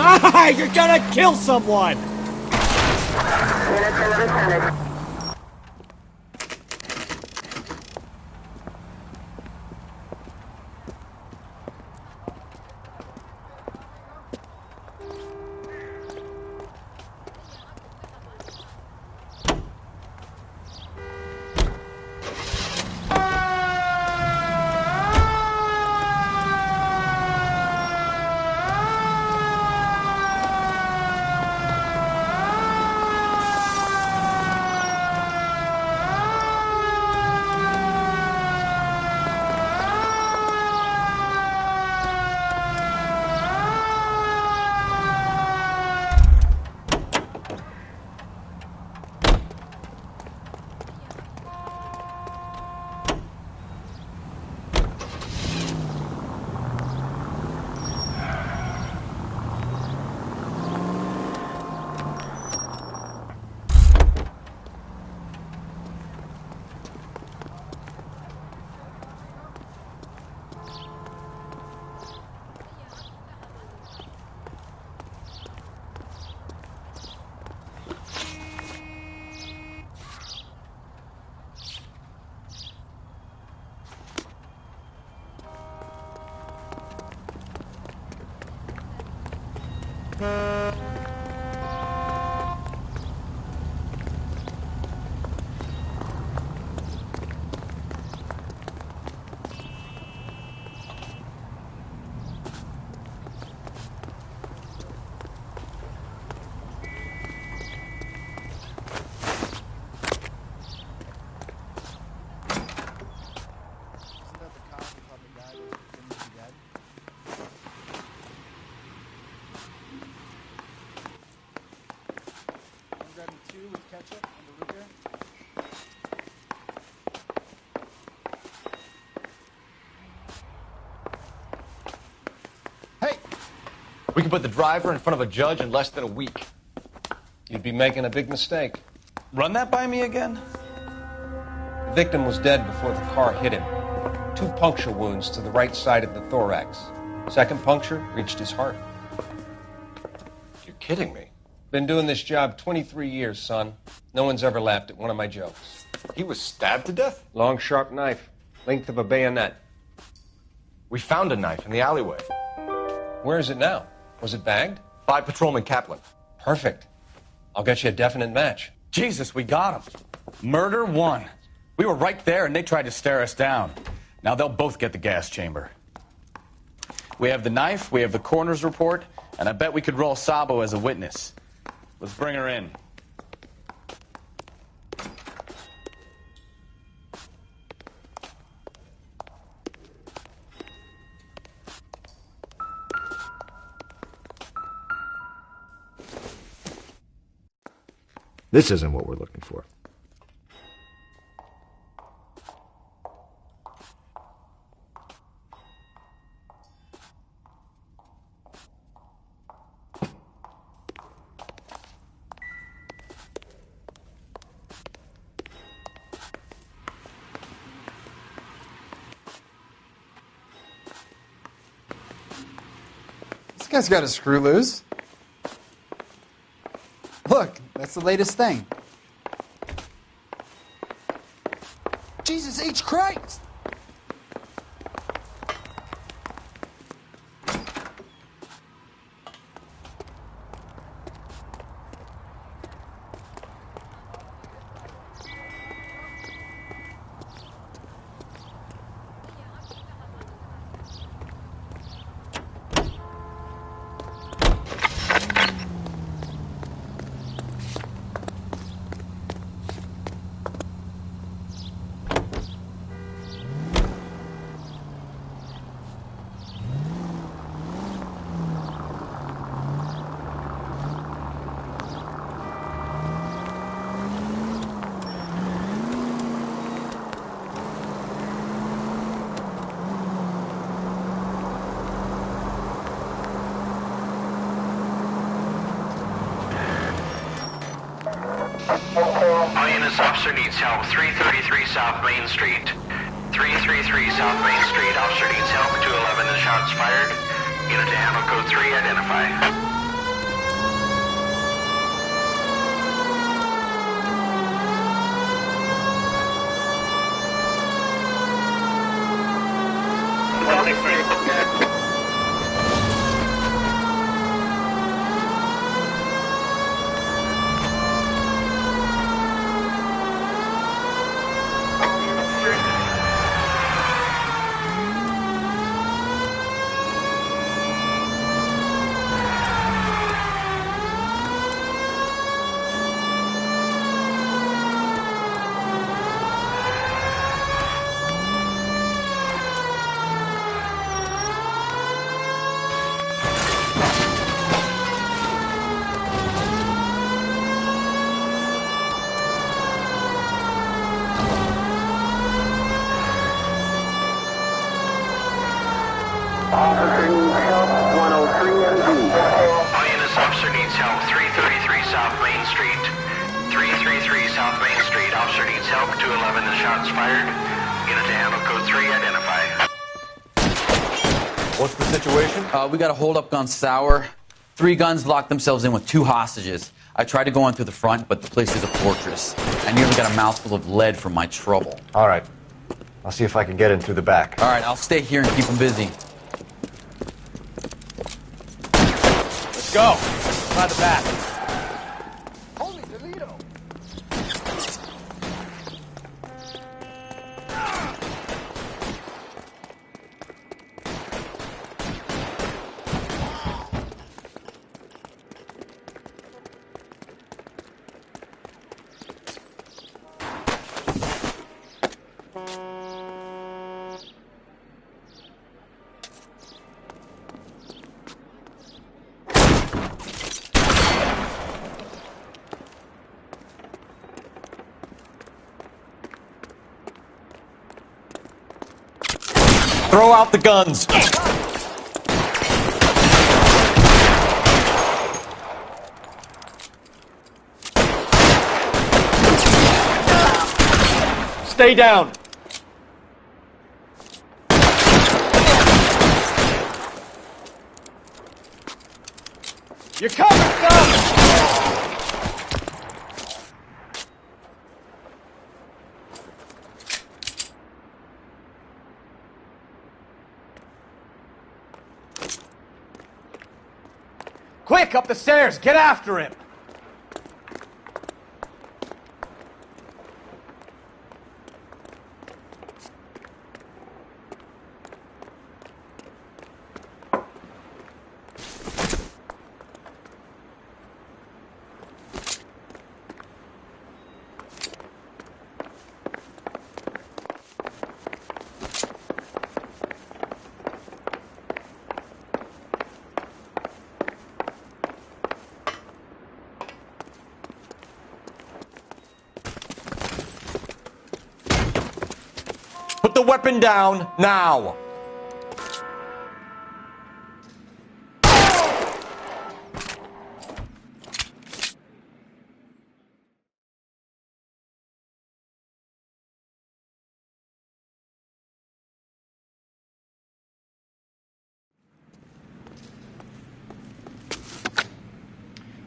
Ah, you're gonna kill someone! We could put the driver in front of a judge in less than a week. You'd be making a big mistake. Run that by me again? The victim was dead before the car hit him. 2 puncture wounds to the right side of the thorax. Second puncture reached his heart. You're kidding me. Been doing this job 23 years, son. No one's ever laughed at one of my jokes. He was stabbed to death? Long, sharp knife. Length of a bayonet. We found a knife in the alleyway. Where is it now? Was it bagged? By Patrolman Kaplan. Perfect. I'll get you a definite match. Jesus, we got him. Murder 1. We were right there and they tried to stare us down. Now they'll both get the gas chamber. We have the knife, we have the coroner's report, and I bet we could roll Sabo as a witness. Let's bring her in. This isn't what we're looking for. This guy's got a screw loose. Look, that's the latest thing. Jesus H. Christ! All units, officer needs help. 333 South Main Street. 333 South Main Street. Officer needs help. 211 and shots fired. Unit to handle code 3, identify. Officer needs help. 103 MD. All units, officer needs help. 333 South Main Street. 333 South Main Street. Officer needs help. 211 and shots fired. Unit to handle code 3, identify. What's the situation? We got a hold-up gun sour. 3 guns locked themselves in with 2 hostages. I tried to go in through the front, but the place is a fortress. I nearly got a mouthful of lead from my trouble. All right. I'll see if I can get in through the back. All right, I'll stay here and keep them busy. Let's go. Try the back. Throw out the guns. Stay down. You're covered, son! Quick, up the stairs! Get after him! the weapon down, now!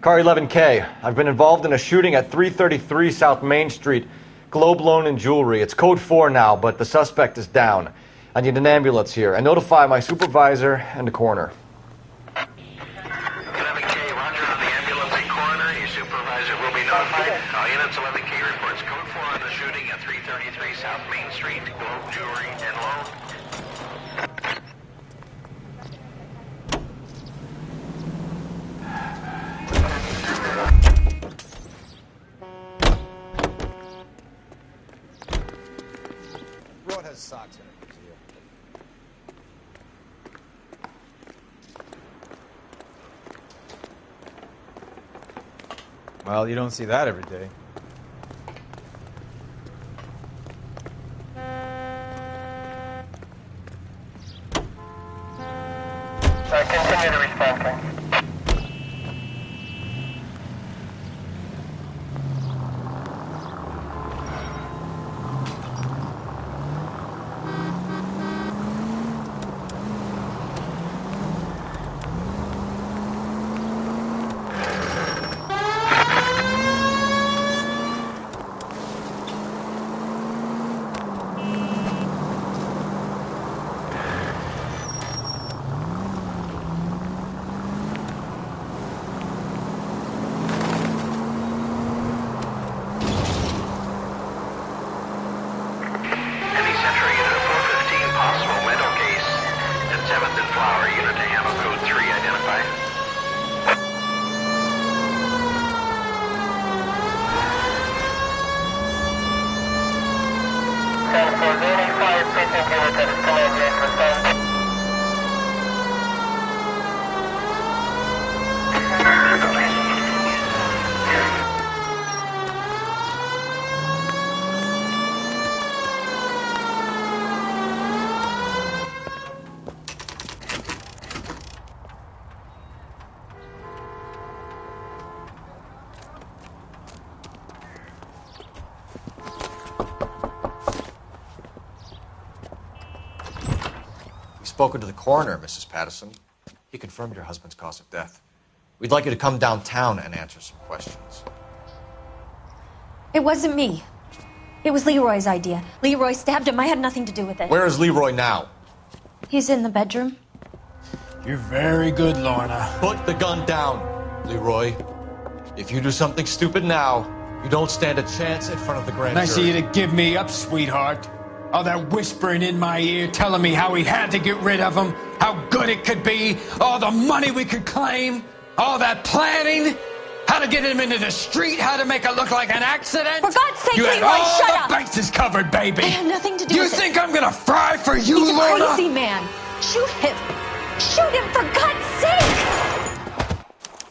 Car 11K, I've been involved in a shooting at 333 South Main Street. Globe Loan and Jewelry. It's code 4 now, but the suspect is down. I need an ambulance here. And notify my supervisor and the coroner. 11K, roger on the ambulance and coroner. Your supervisor will be notified. All units, 11K reports code 4 on the shooting at 333 South Main Street. Globe Jewelry and Loan. Road has socks in it. Well, you don't see that every day. Continue to respond, sir. Spoken to the coroner, Mrs. Patterson. He confirmed your husband's cause of death. We'd like you to come downtown and answer some questions. It wasn't me. It was Leroy's idea. Leroy stabbed him. I had nothing to do with it. Where is Leroy now? He's in the bedroom. You're very good, Lorna. Put the gun down, Leroy. If you do something stupid now, you don't stand a chance in front of the grand Nice of jury. you to give me up, sweetheart. All that whispering in my ear, telling me how we had to get rid of him, how good it could be, all the money we could claim, all that planning, how to get him into the street, how to make it look like an accident. For God's sake, you had Leroy, all shut the up! bases covered, baby. I had nothing to do You with it. think I'm gonna fry for you, He's a Lorna? crazy man. Shoot him. Shoot him, for God's sake!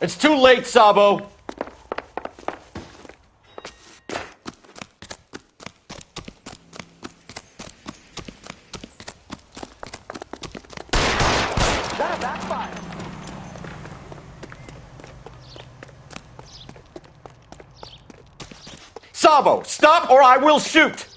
It's too late, Sabo. Sabo, stop or I will shoot!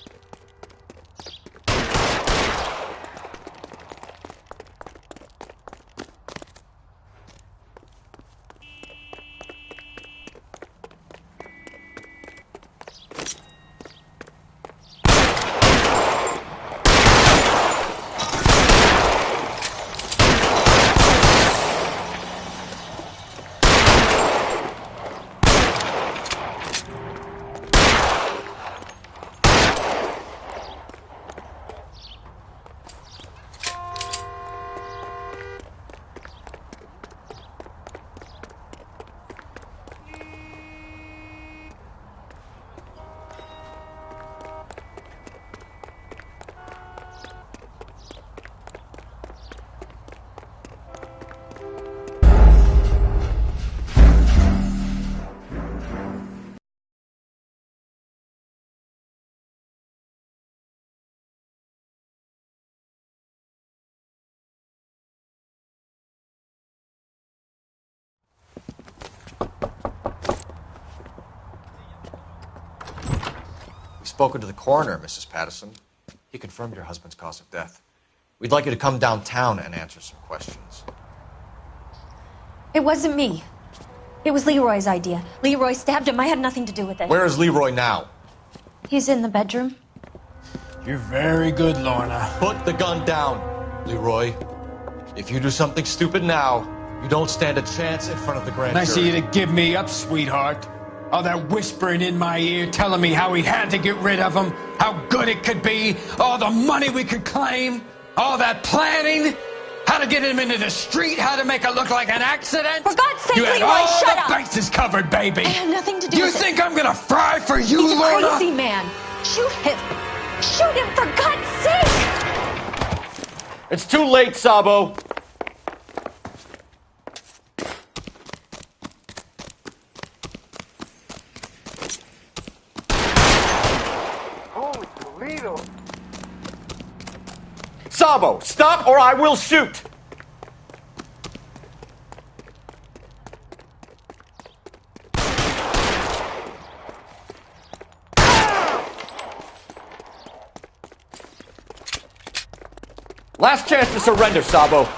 spoken to the coroner, Mrs. Patterson. He confirmed your husband's cause of death. We'd like you to come downtown and answer some questions. It wasn't me. It was Leroy's idea. Leroy stabbed him. I had nothing to do with it. Where is Leroy now? He's in the bedroom. You're very good, Lorna. Put the gun down, Leroy. If you do something stupid now, you don't stand a chance in front of the grand jury. Nice of you to give me up, sweetheart. All that whispering in my ear, telling me how we had to get rid of him, how good it could be, all the money we could claim, all that planning, how to get him into the street, how to make it look like an accident. For God's sake, you had Leroy, all shut the up! bases covered, baby. I had nothing to do You with it. think I'm gonna fry for you, He's Lorna? a crazy man. Shoot him. Shoot him, for God's sake! It's too late, Sabo. Holy Toledo. Sabo, stop or I will shoot! Last chance to surrender, Sabo.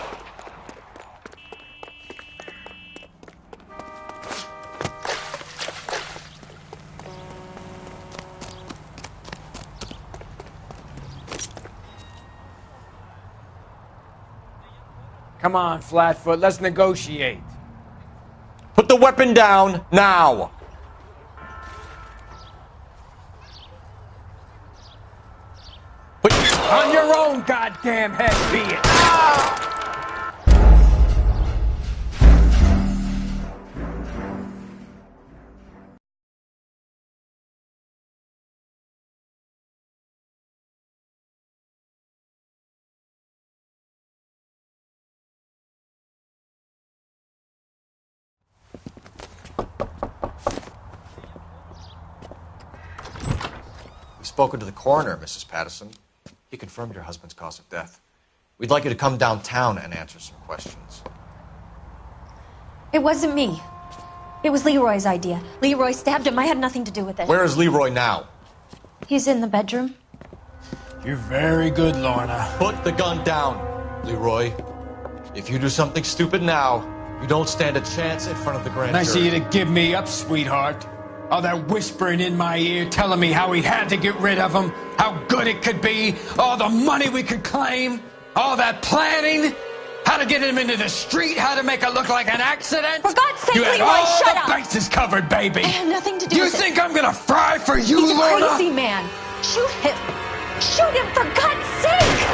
Come on, Flatfoot, let's negotiate. Put the weapon down now. On your own goddamn head, be it. We've spoken to the coroner, Mrs. Patterson. He confirmed your husband's cause of death. We'd like you to come downtown and answer some questions. It wasn't me. It was Leroy's idea. Leroy stabbed him. I had nothing to do with it. Where is Leroy now? He's in the bedroom. You're very good, Lorna. Put the gun down, Leroy. If you do something stupid now, you don't stand a chance in front of the grand Nice of jury. you to give me up, sweetheart. All that whispering in my ear, telling me how we had to get rid of him, how good it could be, all the money we could claim, all that planning, how to get him into the street, how to make it look like an accident. For God's sake, you had Leroy, all shut the up! bases covered, baby. I had nothing to do You with it. think I'm gonna fry for you, He's a Lorna? crazy man. Shoot him. Shoot him, for God's sake!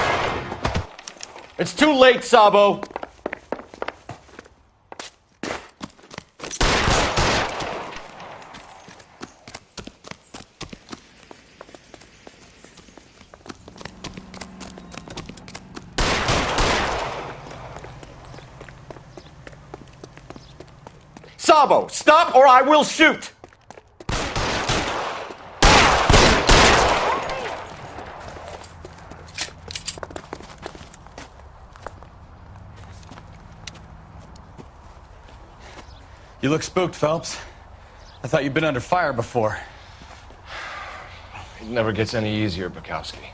It's too late, Sabo. Sabo, stop or I will shoot! You look spooked, Phelps. I thought you'd been under fire before. It never gets any easier, Bukowski.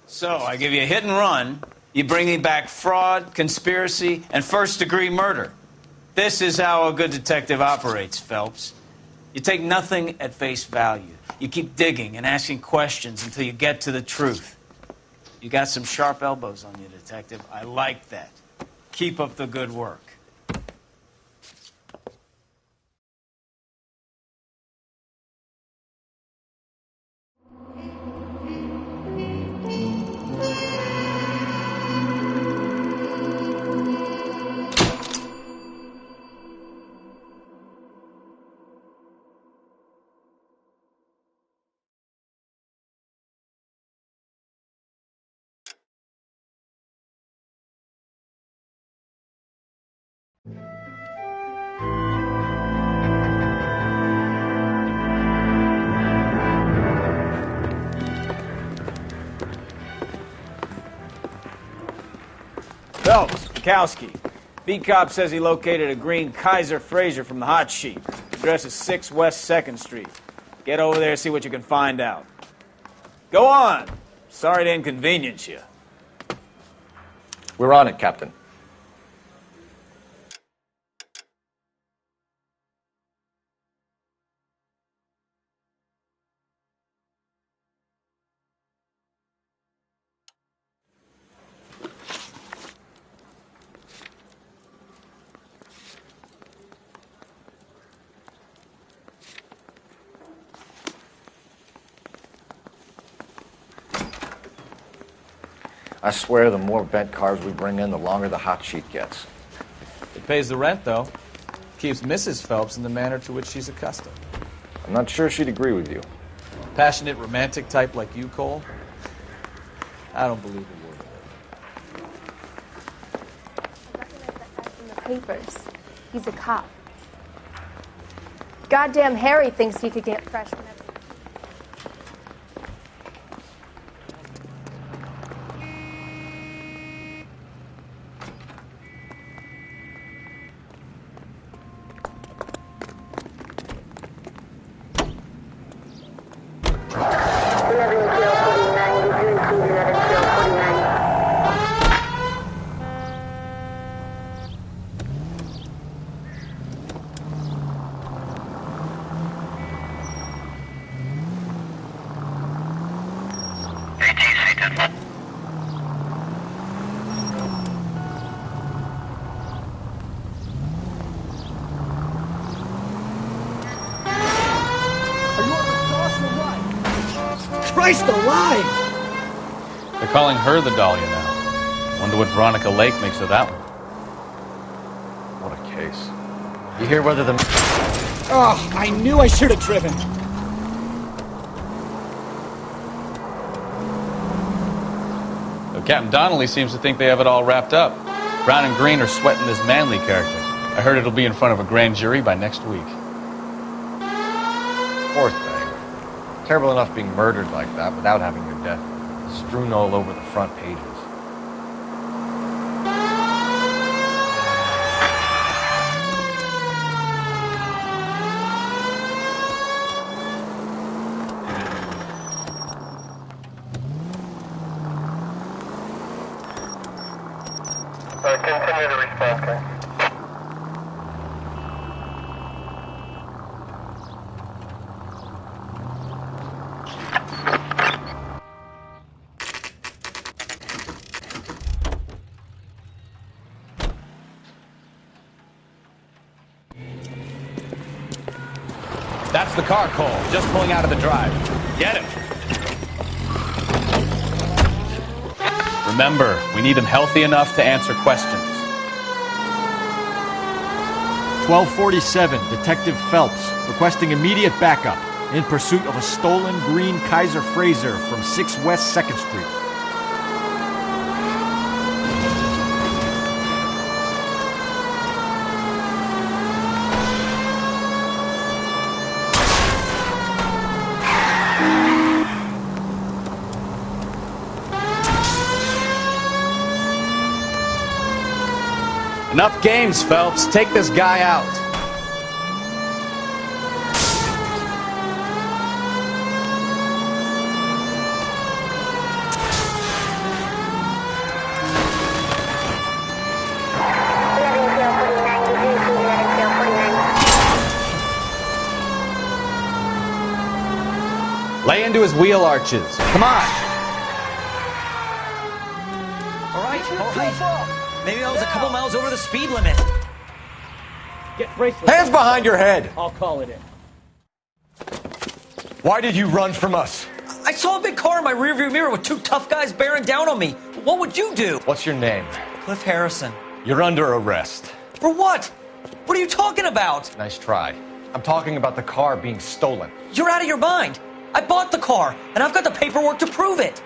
So, I give you a hit and run. You bring me back fraud, conspiracy, and first-degree murder. This is how a good detective operates, Phelps. You take nothing at face value. You keep digging and asking questions until you get to the truth. You got some sharp elbows on you, detective. I like that. Keep up the good work. Phelps, Kowski. Beat cop says he located a green Kaiser Fraser from the hot sheet. Address is 6 West 2nd Street. Get over there, see what you can find out. Go on. Sorry to inconvenience you. We're on it, Captain. I swear the more bent cars we bring in, the longer the hot sheet gets. It pays the rent, though. Keeps Mrs. Phelps in the manner to which she's accustomed. I'm not sure she'd agree with you. Passionate, romantic type like you, Cole? I don't believe a word of In the papers. He's a cop. Goddamn Harry thinks he could get fresh whenever. Christ alive! They're calling her the Dahlia now. Wonder what Veronica Lake makes of that one. What a case. You hear whether the... Oh, I knew I should have driven. So Captain Donnelly seems to think they have it all wrapped up. Brown and Green are sweating this Manley character. I heard it'll be in front of a grand jury by next week. Poor thing. Terrible enough being murdered like that without having your death strewn all over the front pages. Continue to respond, okay? That's the car, Cole. Just pulling out of the drive. Get him. Remember, we need him healthy enough to answer questions. 1247, Detective Phelps, requesting immediate backup in pursuit of a stolen green Kaiser Fraser from 6 West 2nd Street. Enough games, Phelps. Take this guy out. Lay into his wheel arches. Come on. All right. Maybe I was a couple miles over the speed limit. Get bracelets. Hands behind your head! I'll call it in. Why did you run from us? I saw a big car in my rearview mirror with two tough guys bearing down on me. What would you do? What's your name? Cliff Harrison. You're under arrest. For what? What are you talking about? Nice try. I'm talking about the car being stolen. You're out of your mind. I bought the car, and I've got the paperwork to prove it.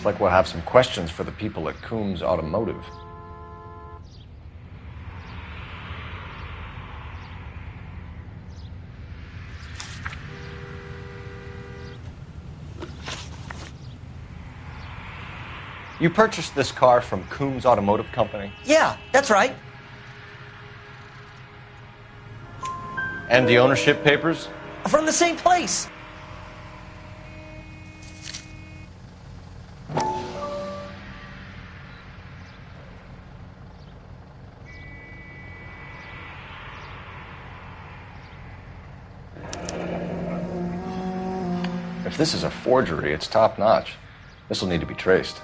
Looks like we'll have some questions for the people at Coombs Automotive. You purchased this car from Coombs Automotive Company? Yeah, that's right. And the ownership papers? From the same place. If this is a forgery, it's top-notch. This will need to be traced.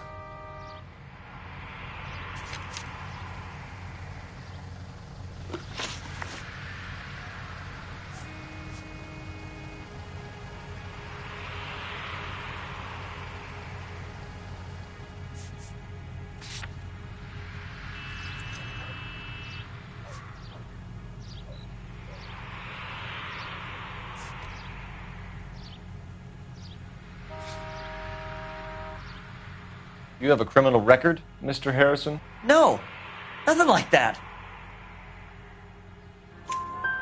You have a criminal record, Mr. Harrison? No, nothing like that.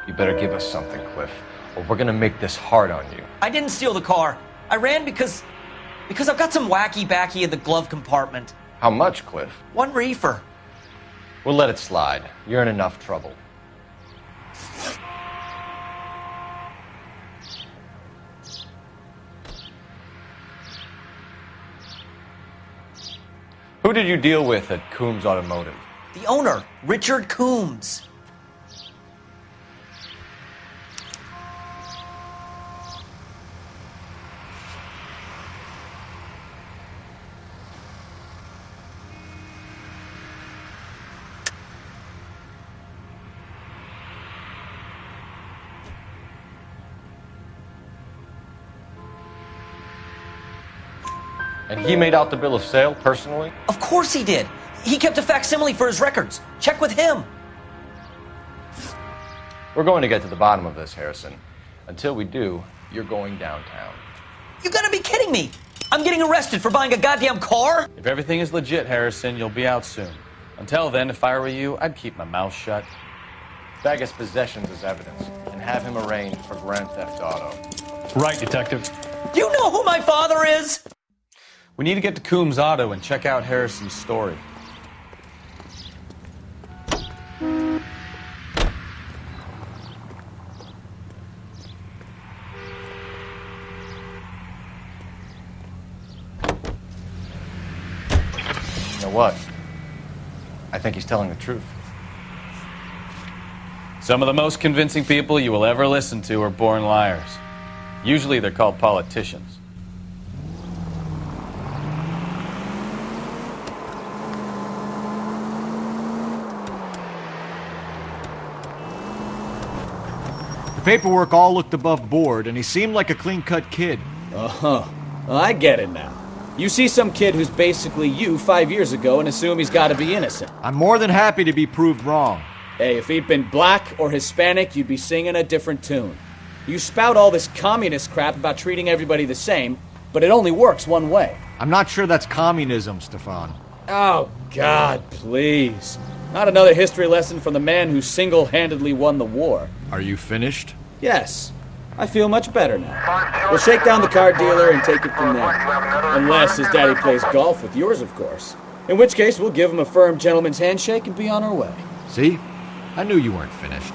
You better give us something, Cliff, or we're gonna make this hard on you. I didn't steal the car. I ran because I've got some wacky backy in the glove compartment. How much, Cliff? 1 reefer. We'll let it slide. You're in enough trouble. Who did you deal with at Coombs Automotive? The owner, Richard Coombs. And he made out the bill of sale personally? Of course he did. He kept a facsimile for his records. Check with him. We're going to get to the bottom of this, Harrison. Until we do, you're going downtown. You gotta be kidding me. I'm getting arrested for buying a goddamn car? If everything is legit, Harrison, you'll be out soon. Until then, if I were you, I'd keep my mouth shut. Bag his possessions as evidence and have him arraigned for Grand Theft Auto. Right, Detective. Do you know who my father is? We need to get to Coombs Auto and check out Harrison's story. You know what? I think he's telling the truth. Some of the most convincing people you will ever listen to are born liars. Usually they're called politicians. Paperwork all looked above board, and he seemed like a clean-cut kid. Uh-huh. I get it now. You see some kid who's basically you 5 years ago and assume he's got to be innocent. I'm more than happy to be proved wrong. Hey, if he'd been black or Hispanic, you'd be singing a different tune. You spout all this communist crap about treating everybody the same, but it only works one way. I'm not sure that's communism, Stefan. Oh, God, please. Not another history lesson from the man who single-handedly won the war. Are you finished? Yes. I feel much better now. We'll shake down the car dealer and take it from there. Unless his daddy plays golf with yours, of course. In which case, we'll give him a firm gentleman's handshake and be on our way. See? I knew you weren't finished.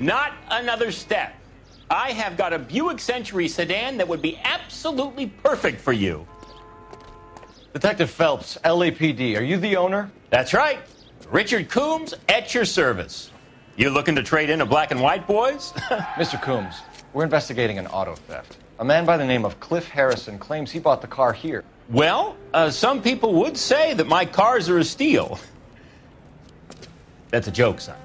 Not another step. I have got a Buick Century sedan that would be absolutely perfect for you. Detective Phelps, LAPD, are you the owner? That's right. Richard Coombs at your service. You looking to trade in a black and white, boys? Mr. Coombs, we're investigating an auto theft. A man by the name of Cliff Harrison claims he bought the car here. Well, some people would say that my cars are a steal. That's a joke, son.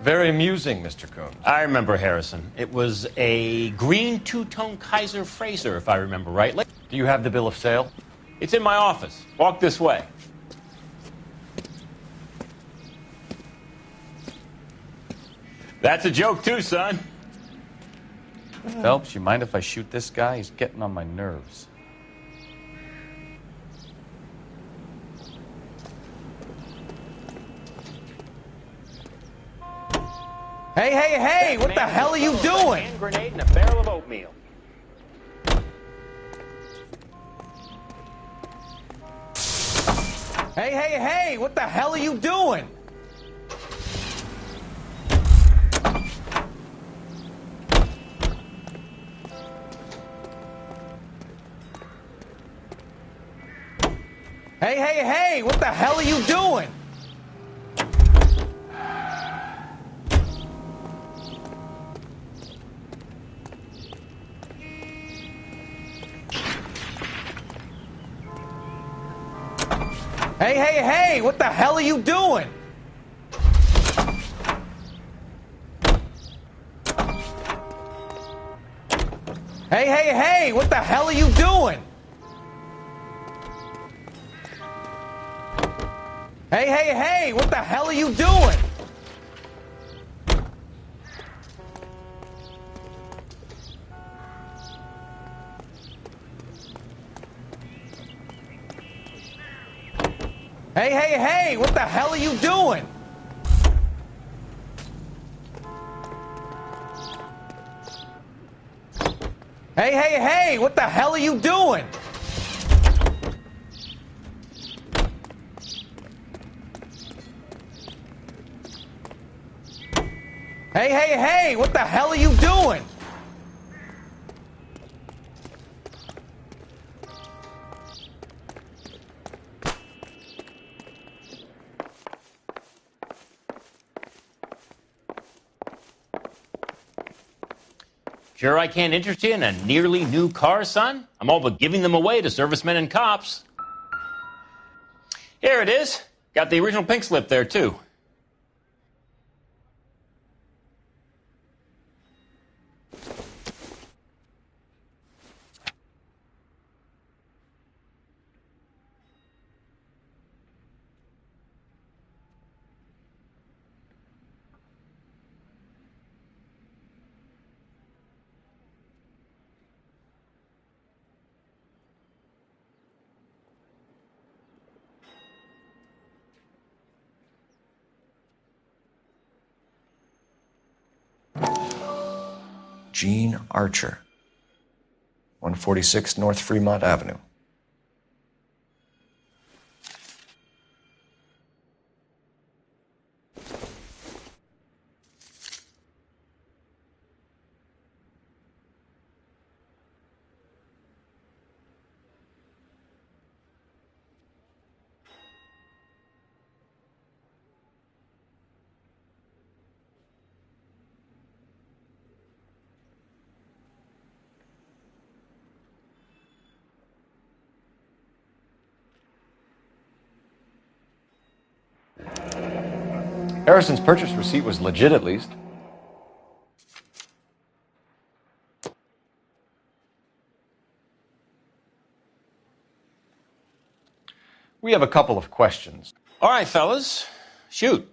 Very amusing, Mr. Coombs. I remember Harrison. It was a green two-tone Kaiser Frazer, if I remember rightly. Do you have the bill of sale? It's in my office. Walk this way. That's a joke, too, son. Phelps, you mind if I shoot this guy? He's getting on my nerves. Hey, hey, hey! What the hell are you doing? A hand grenade and a barrel of oatmeal. Hey, hey, hey! What the hell are you doing? Hey, hey, hey! What the hell are you doing? Hey, hey, hey! What the hell are you doing? Hey, hey, hey! What the hell are you doing? Hey, hey, hey! What the hell are you doing? Hey, hey, hey! What the hell are you doing? Hey, hey, hey! What the hell are you doing? Hey, hey, hey! What the hell are you doing? Sure I can't interest you in a nearly new car, son? I'm all but giving them away to servicemen and cops. Here it is. Got the original pink slip there, too. Gene Archer, 146 North Fremont Avenue. Harrison's purchase receipt was legit, at least. We have a couple of questions. All right, fellas, shoot.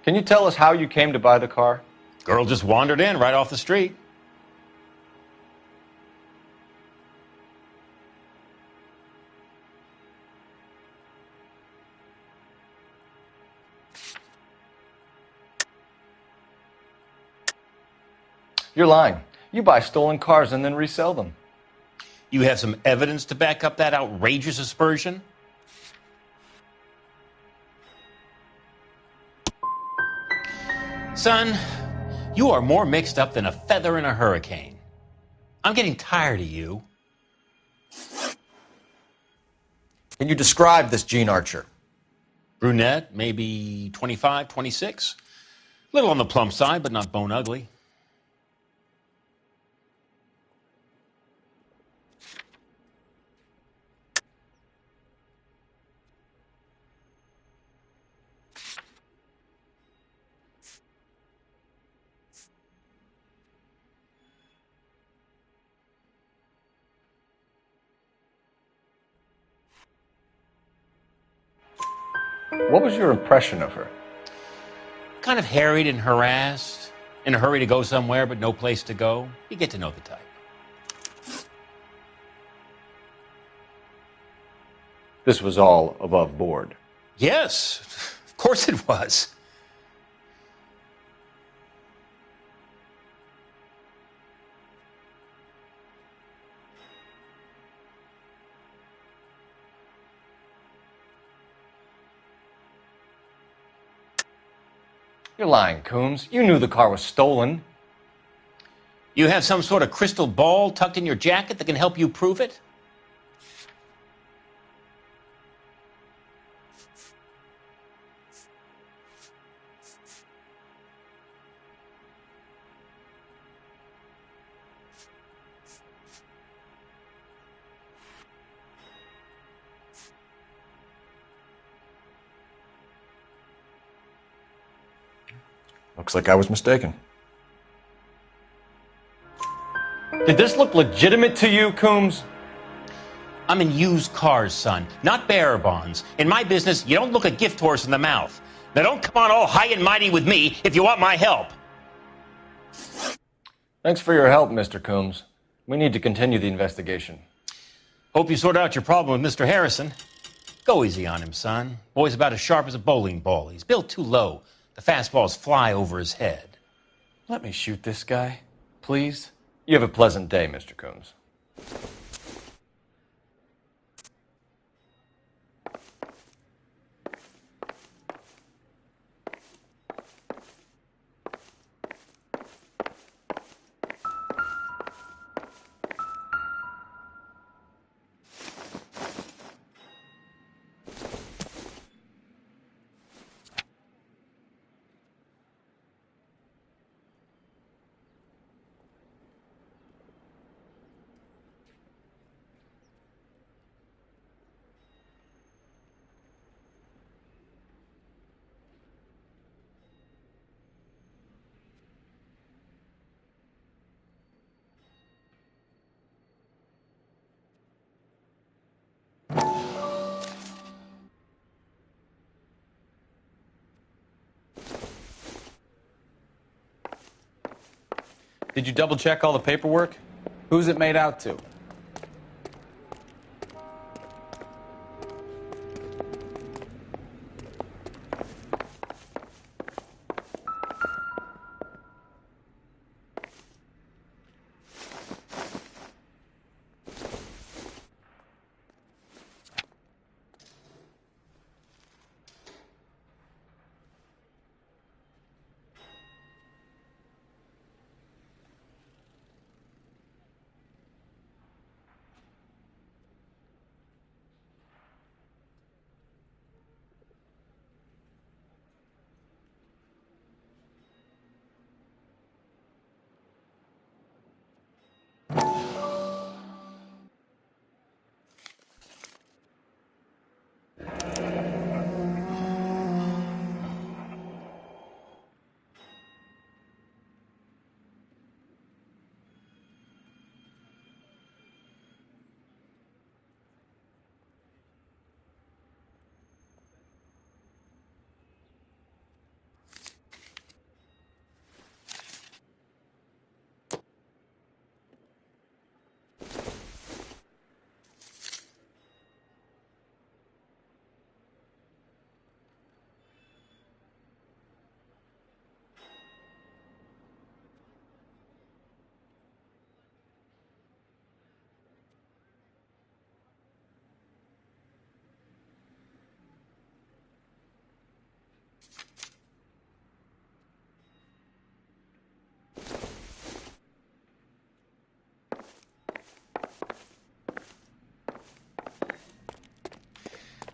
Can you tell us how you came to buy the car? Girl just wandered in right off the street. You're lying. You buy stolen cars and then resell them. You have some evidence to back up that outrageous aspersion? Son, you are more mixed up than a feather in a hurricane. I'm getting tired of you. Can you describe this Gene Archer? Brunette, maybe 25, 26. Little on the plump side, but not bone ugly. What was your impression of her? Kind of harried and harassed, in a hurry to go somewhere but no place to go. You get to know the type. This was all above board. Yes, of course it was. You're lying, Coombs. You knew the car was stolen. You have some sort of crystal ball tucked in your jacket that can help you prove it? Looks like I was mistaken. Did this look legitimate to you, Coombs? I'm in used cars, son, not bearer bonds. In my business, you don't look a gift horse in the mouth. Now don't come on all high and mighty with me if you want my help. Thanks for your help, Mr. Coombs. We need to continue the investigation. Hope you sort out your problem with Mr. Harrison. Go easy on him, son. Boy's about as sharp as a bowling ball. He's built too low. The fastballs fly over his head. Let me shoot this guy, please. You have a pleasant day, Mr. Coombs. Did you double check all the paperwork? Who's it made out to?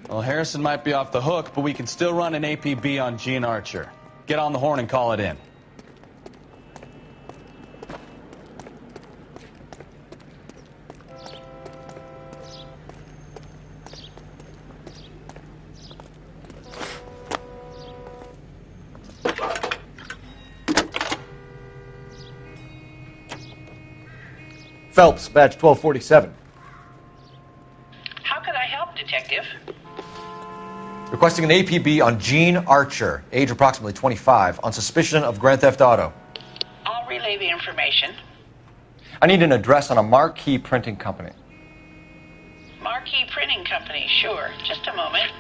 Well, Harrison might be off the hook, but we can still run an APB on Gene Archer. Get on the horn and call it in. Phelps, badge 1247. How could I help, Detective? Requesting an APB on Gene Archer, age approximately 25, on suspicion of Grand Theft Auto. I'll relay the information. I need an address on a Marquee Printing Company. Marquee Printing Company, sure. Just a moment.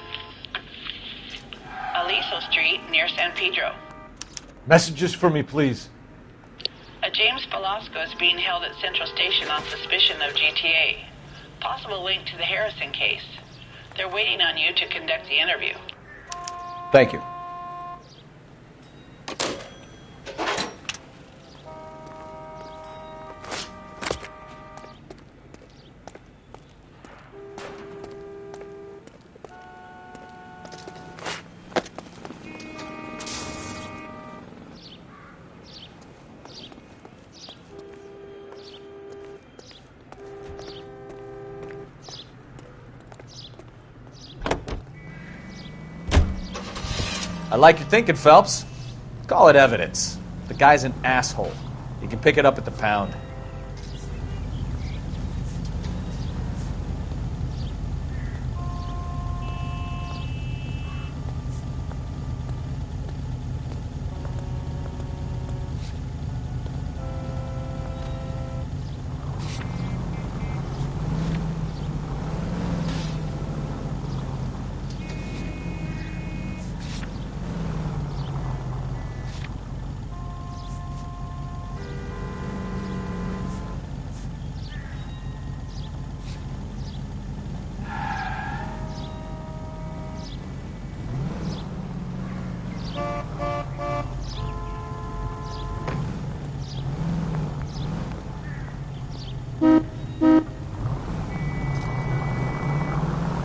Aliso Street, near San Pedro. Messages for me, please. A James Velasco is being held at Central Station on suspicion of GTA. Possible link to the Harrison case. They're waiting on you to conduct the interview. Thank you. I like your thinking, Phelps. Call it evidence. The guy's an asshole. You can pick it up at the pound.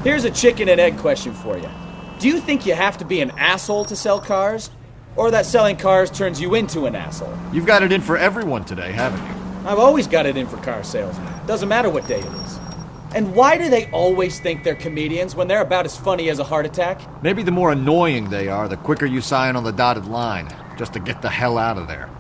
Here's a chicken and egg question for you. Do you think you have to be an asshole to sell cars? Or that selling cars turns you into an asshole? You've got it in for everyone today, haven't you? I've always got it in for car salesmen. Doesn't matter what day it is. And why do they always think they're comedians when they're about as funny as a heart attack? Maybe the more annoying they are, the quicker you sign on the dotted line, just to get the hell out of there.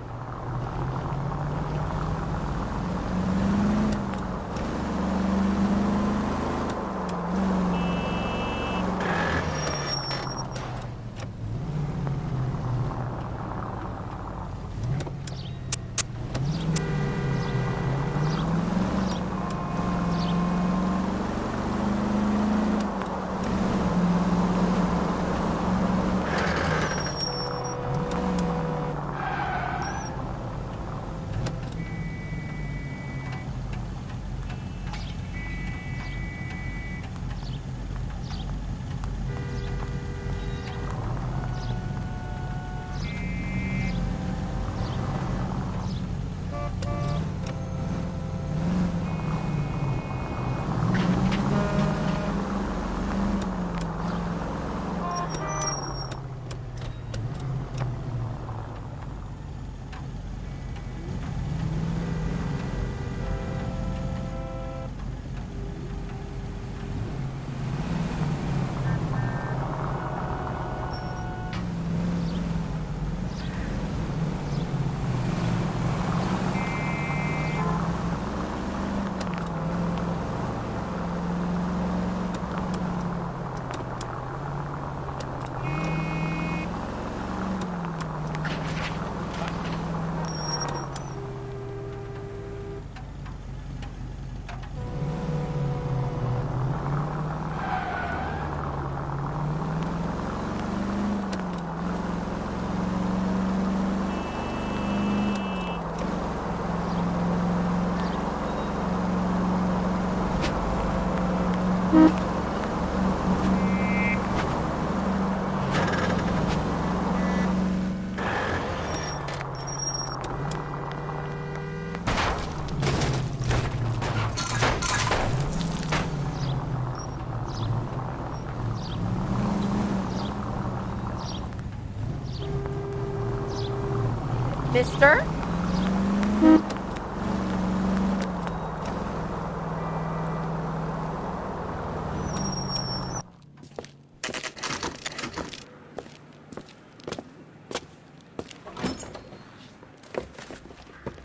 Mister?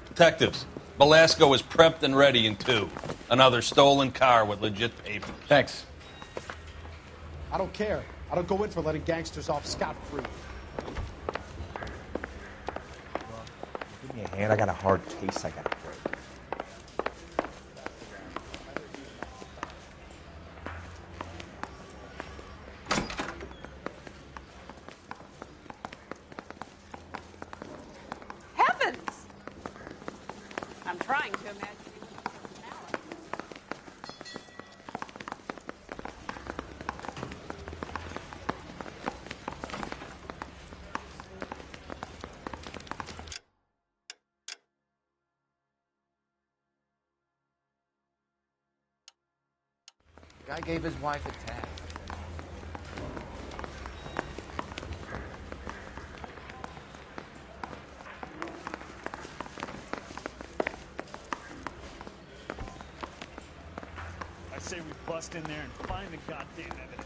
Detectives, Belasco is prepped and ready in 2. Another stolen car with legit papers. Thanks. I don't care. I don't go in for letting gangsters off scot-free. Give me a hand. I got a hard case I got to break. Heavens! I'm trying to imagine. Guy gave his wife a tag. I say we bust in there and find the goddamn evidence.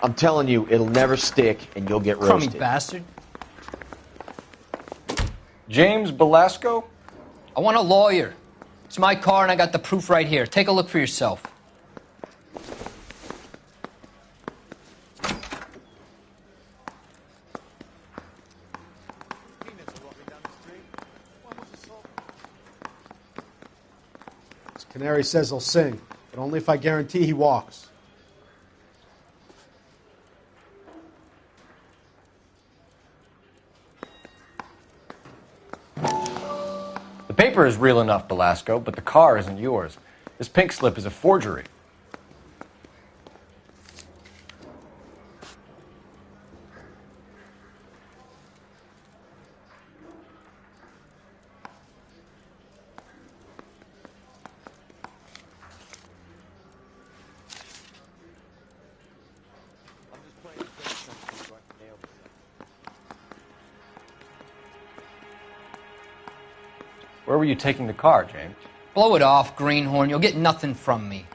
I'm telling you, it'll never stick, and you'll get Crummy roasted. bastard. James Belasco? I want a lawyer. It's my car, and I got the proof right here. Take a look for yourself. Canary says he'll sing, but only if I guarantee he walks. The paper is real enough, Belasco, but the car isn't yours. This pink slip is a forgery. Where were you taking the car, James? Blow it off, greenhorn. You'll get nothing from me.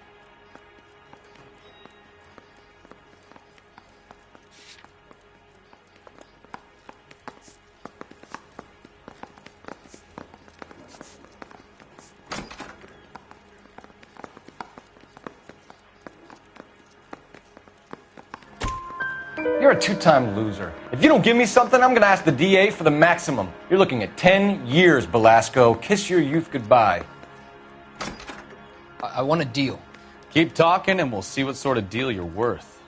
You're a two-time loser. If you don't give me something, I'm going to ask the DA for the maximum. You're looking at 10 years, Belasco. Kiss your youth goodbye. I want a deal. Keep talking and we'll see what sort of deal you're worth.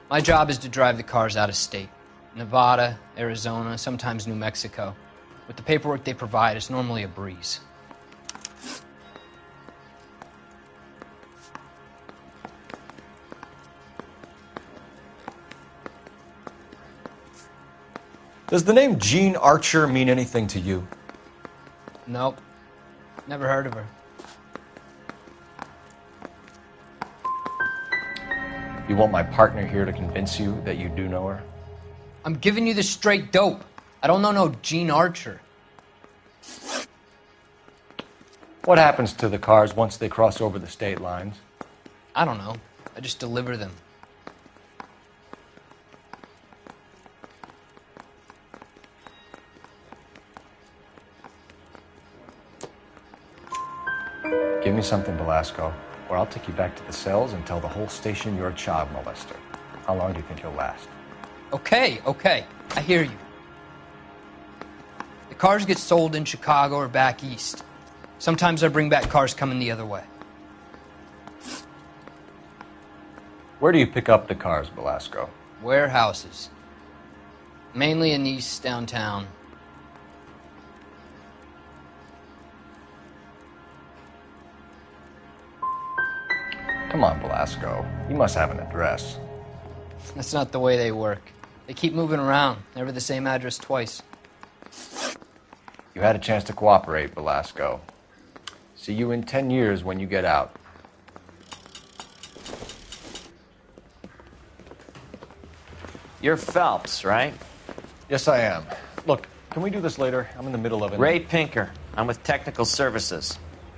My job is to drive the cars out of state. Nevada, Arizona, sometimes New Mexico. With the paperwork they provide, it's normally a breeze. Does the name Jean Archer mean anything to you? Nope. Never heard of her. You want my partner here to convince you that you do know her? I'm giving you the straight dope. I don't know no Jean Archer. What happens to the cars once they cross over the state lines? I don't know. I just deliver them. Give me something, Belasco, or I'll take you back to the cells and tell the whole station you're a child molester. How long do you think you'll last? Okay. I hear you. The cars get sold in Chicago or back east. Sometimes I bring back cars coming the other way. Where do you pick up the cars, Belasco? Warehouses. Mainly in East downtown. Come on, Velasco. You must have an address. That's not the way they work. They keep moving around, never the same address twice. You had a chance to cooperate, Velasco. See you in 10 years when you get out. You're Phelps, right? Yes, I am. Look, can we do this later? I'm in the middle of it. Ray Pinker. I'm with Technical Services.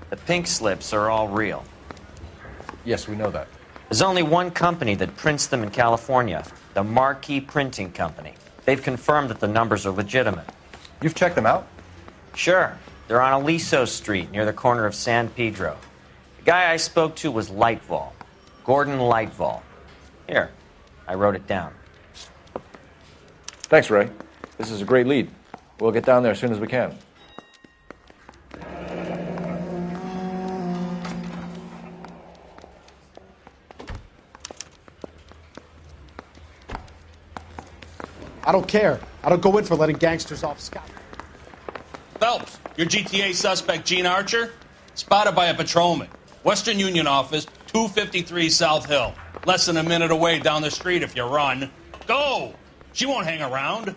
The pink slips are all real. Yes, we know that. There's only one company that prints them in California, the Marquee Printing Company. They've confirmed that the numbers are legitimate. You've checked them out? Sure. They're on Aliso Street, near the corner of San Pedro. The guy I spoke to was Lightval. Gordon Lightval. Here, I wrote it down. Thanks, Ray. This is a great lead. We'll get down there as soon as we can. I don't care. I don't go in for letting gangsters off scot. Phelps, your GTA suspect, Gene Archer, spotted by a patrolman. Western Union office, 253 South Hill. Less than a minute away down the street if you run. Go! She won't hang around.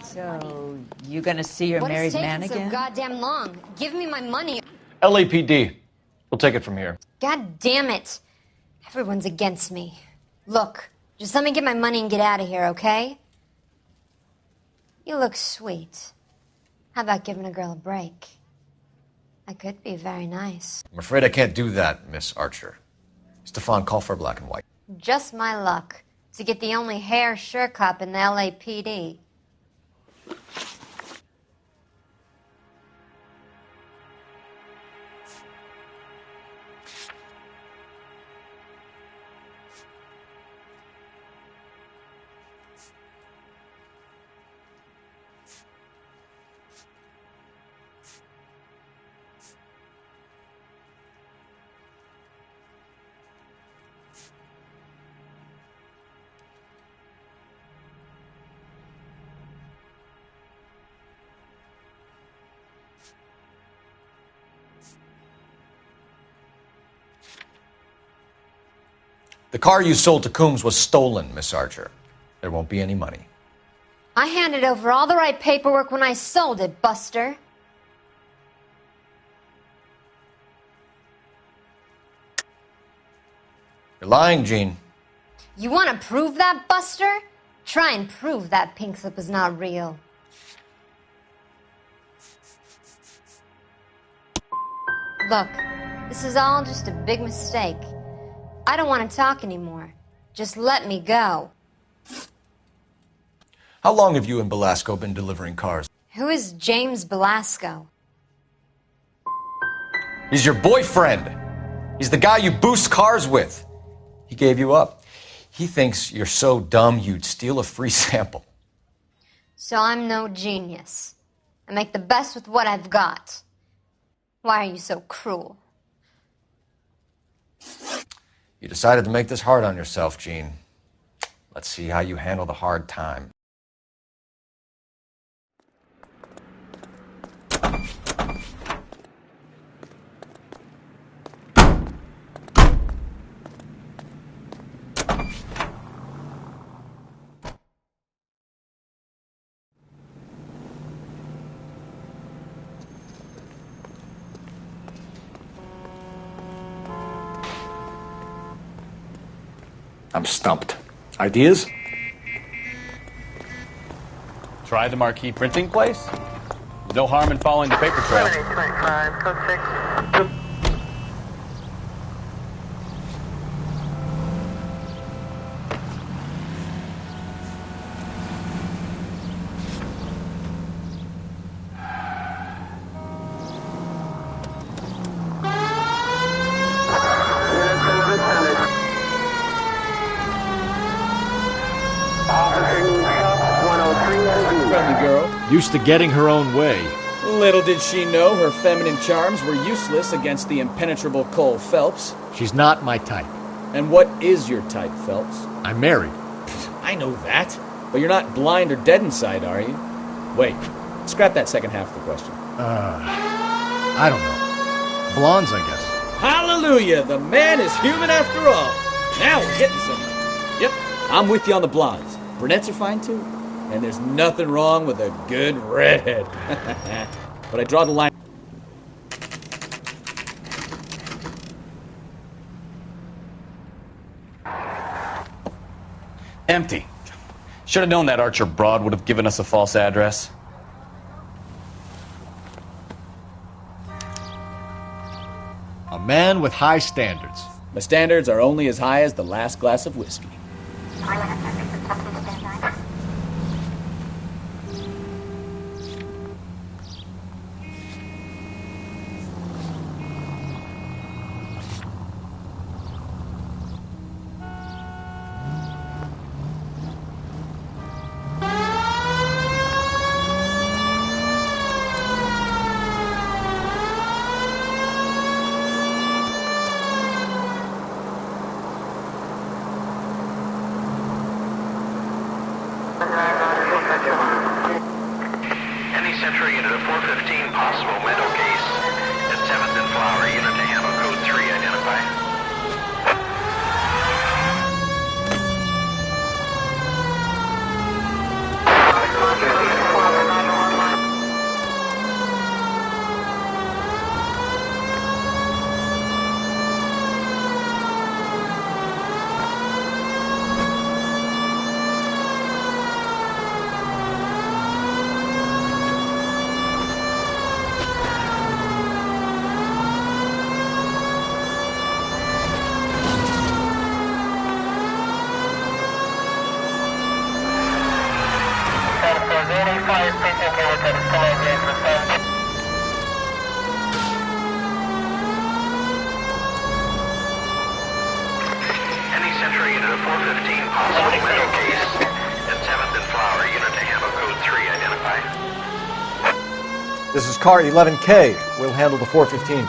So, you gonna see your married man again? What is taking so goddamn long? Give me my money. LAPD. We'll take it from here. God damn it. Everyone's against me. Look, just let me get my money and get out of here, okay? You look sweet. How about giving a girl a break? That could be very nice. I'm afraid I can't do that, Miss Archer. Stefan, call for black and white. Just my luck to get the only hair sure cop in the LAPD. The car you sold to Coombs was stolen, Miss Archer. There won't be any money. I handed over all the right paperwork when I sold it, Buster. You're lying, Gene. You want to prove that, Buster? Try and prove that pink slip was not real. Look, this is all just a big mistake. I don't want to talk anymore. Just let me go. How long have you and Belasco been delivering cars? Who is James Belasco? He's your boyfriend. He's the guy you boost cars with. He gave you up. He thinks you're so dumb you'd steal a free sample. So I'm no genius. I make the best with what I've got. Why are you so cruel? You decided to make this hard on yourself, Gene. Let's see how you handle the hard time. I'm stumped. Ideas? Try the Marquee printing place? No harm in following the paper trail. 7825, code 6. girl. Used to getting her own way. Little did she know her feminine charms were useless against the impenetrable Cole Phelps. She's not my type. And what is your type, Phelps? I'm married. I know that. But you're not blind or dead inside, are you? Wait, scrap that second half of the question. I don't know. Blondes, I guess. Hallelujah! The man is human after all. Now we're getting somewhere. Yep, I'm with you on the blondes. Brunettes are fine too. And there's nothing wrong with a good redhead. But I draw the line. Empty. Should have known that Archer broad would have given us a false address. A man with high standards. My standards are only as high as the last glass of whiskey. Any Central unit of 415 possible metal case at 7th and Flower unit to handle code 3 identify. Any Central unit of 415 possible metal case at 7th and Flower unit to handle code 3 identify. This is car 11K. We'll handle the 415.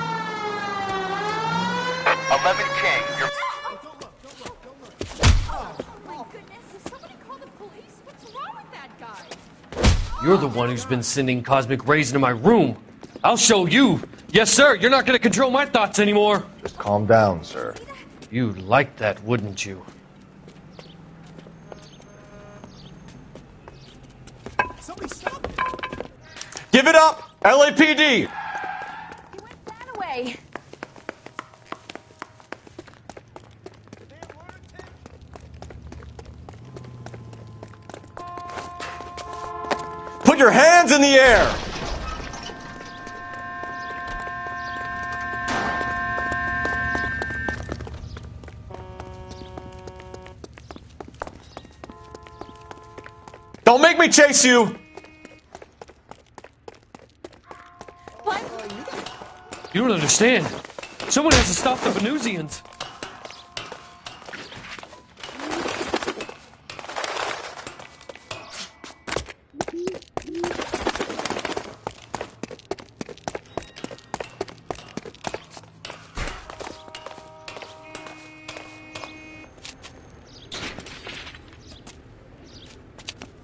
11K, you're... You're the one who's been sending cosmic rays into my room. I'll show you. Yes, sir. You're not going to control my thoughts anymore. Just calm down, sir. You'd like that, wouldn't you? Give it up! LAPD! Away. Put your hands in the air! Don't make me chase you! You don't understand. Someone has to stop the Venusians.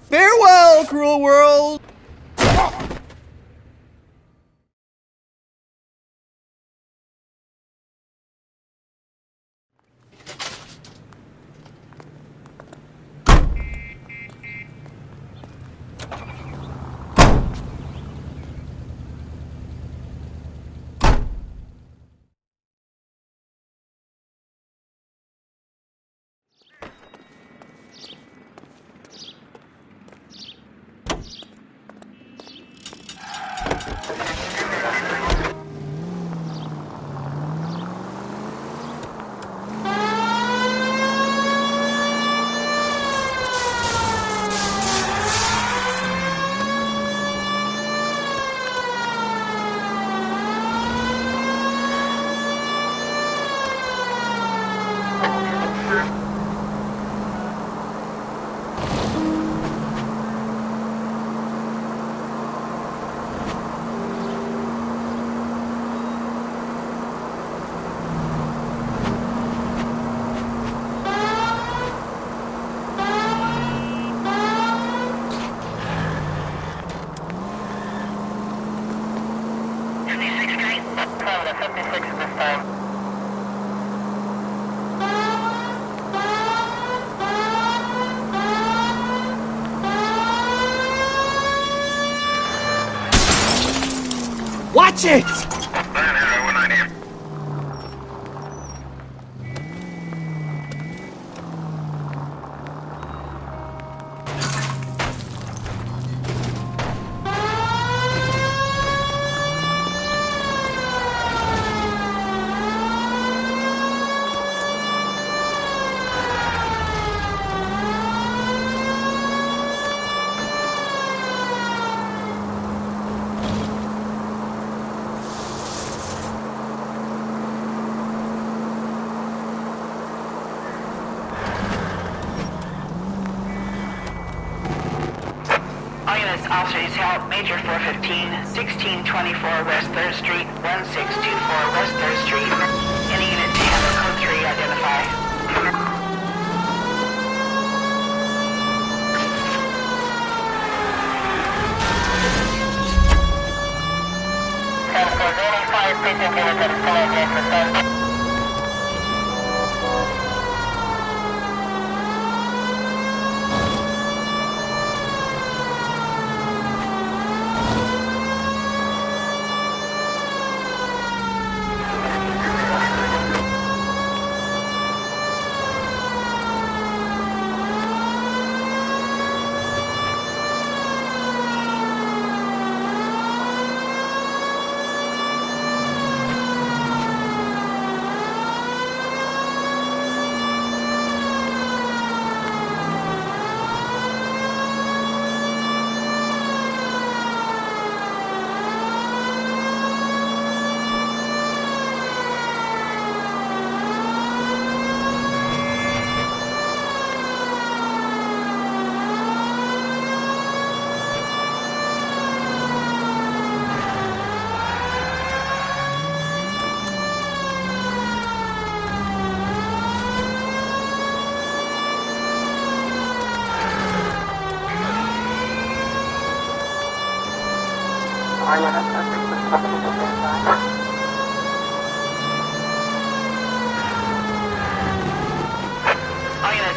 Farewell, cruel world! 56 at this time. Watch it! Officers help Major 415, 1624 West 3rd Street, 1624 West 3rd Street. Any unit to handle code 3, identify. Transport 85, precinct units at a full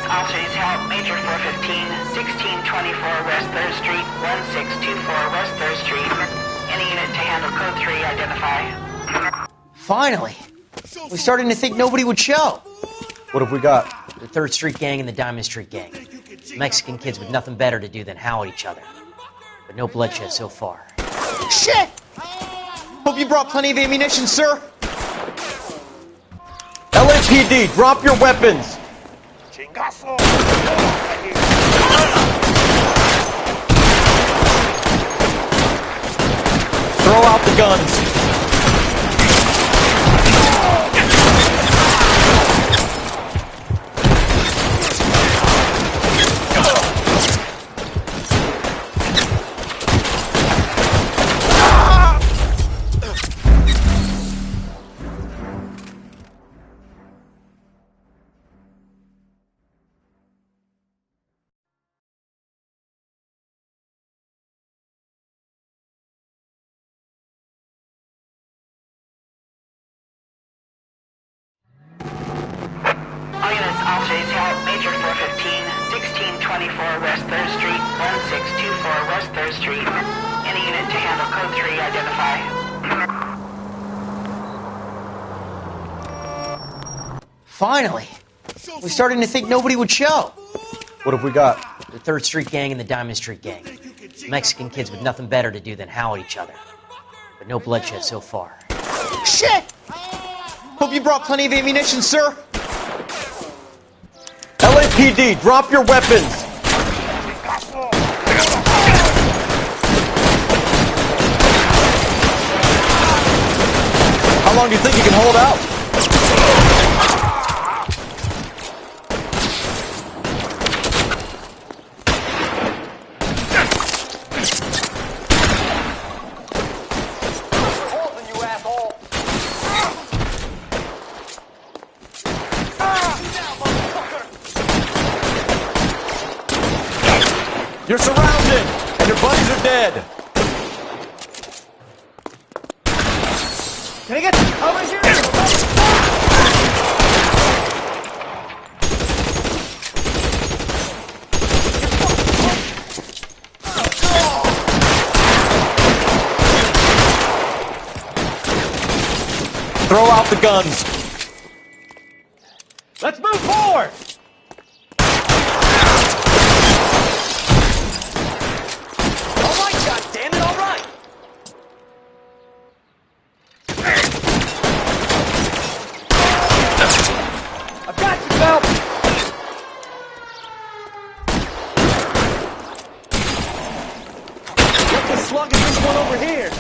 Officers help Major 415, 1624 West 3rd Street, 1624 West 3rd Street. Any unit to handle code 3, identify. Finally! We're starting to think nobody would show. What have we got? The 3rd Street Gang and the Diamond Street Gang. Mexican kids with nothing better to do than howl at each other. But no bloodshed so far. Shit! Hope you brought plenty of ammunition, sir. LAPD, drop your weapons! Throw out the guns. Officers help Major 415, 1624 West 3rd Street, 1624 West 3rd Street. Any unit to handle code 3, identify. Finally! We're starting to think nobody would show. What have we got? The 3rd Street Gang and the Diamond Street Gang. Mexican kids with nothing better to do than howl at each other. But no bloodshed so far. Shit! Hope you brought plenty of ammunition, sir. LAPD, drop your weapons! How long do you think you can hold out? You're surrounded, and your buddies are dead. Can I get it! Over here! Throw out the guns. Let's move forward! All right, goddammit, all right! I've got you, Phelps! What the slug is this one over here?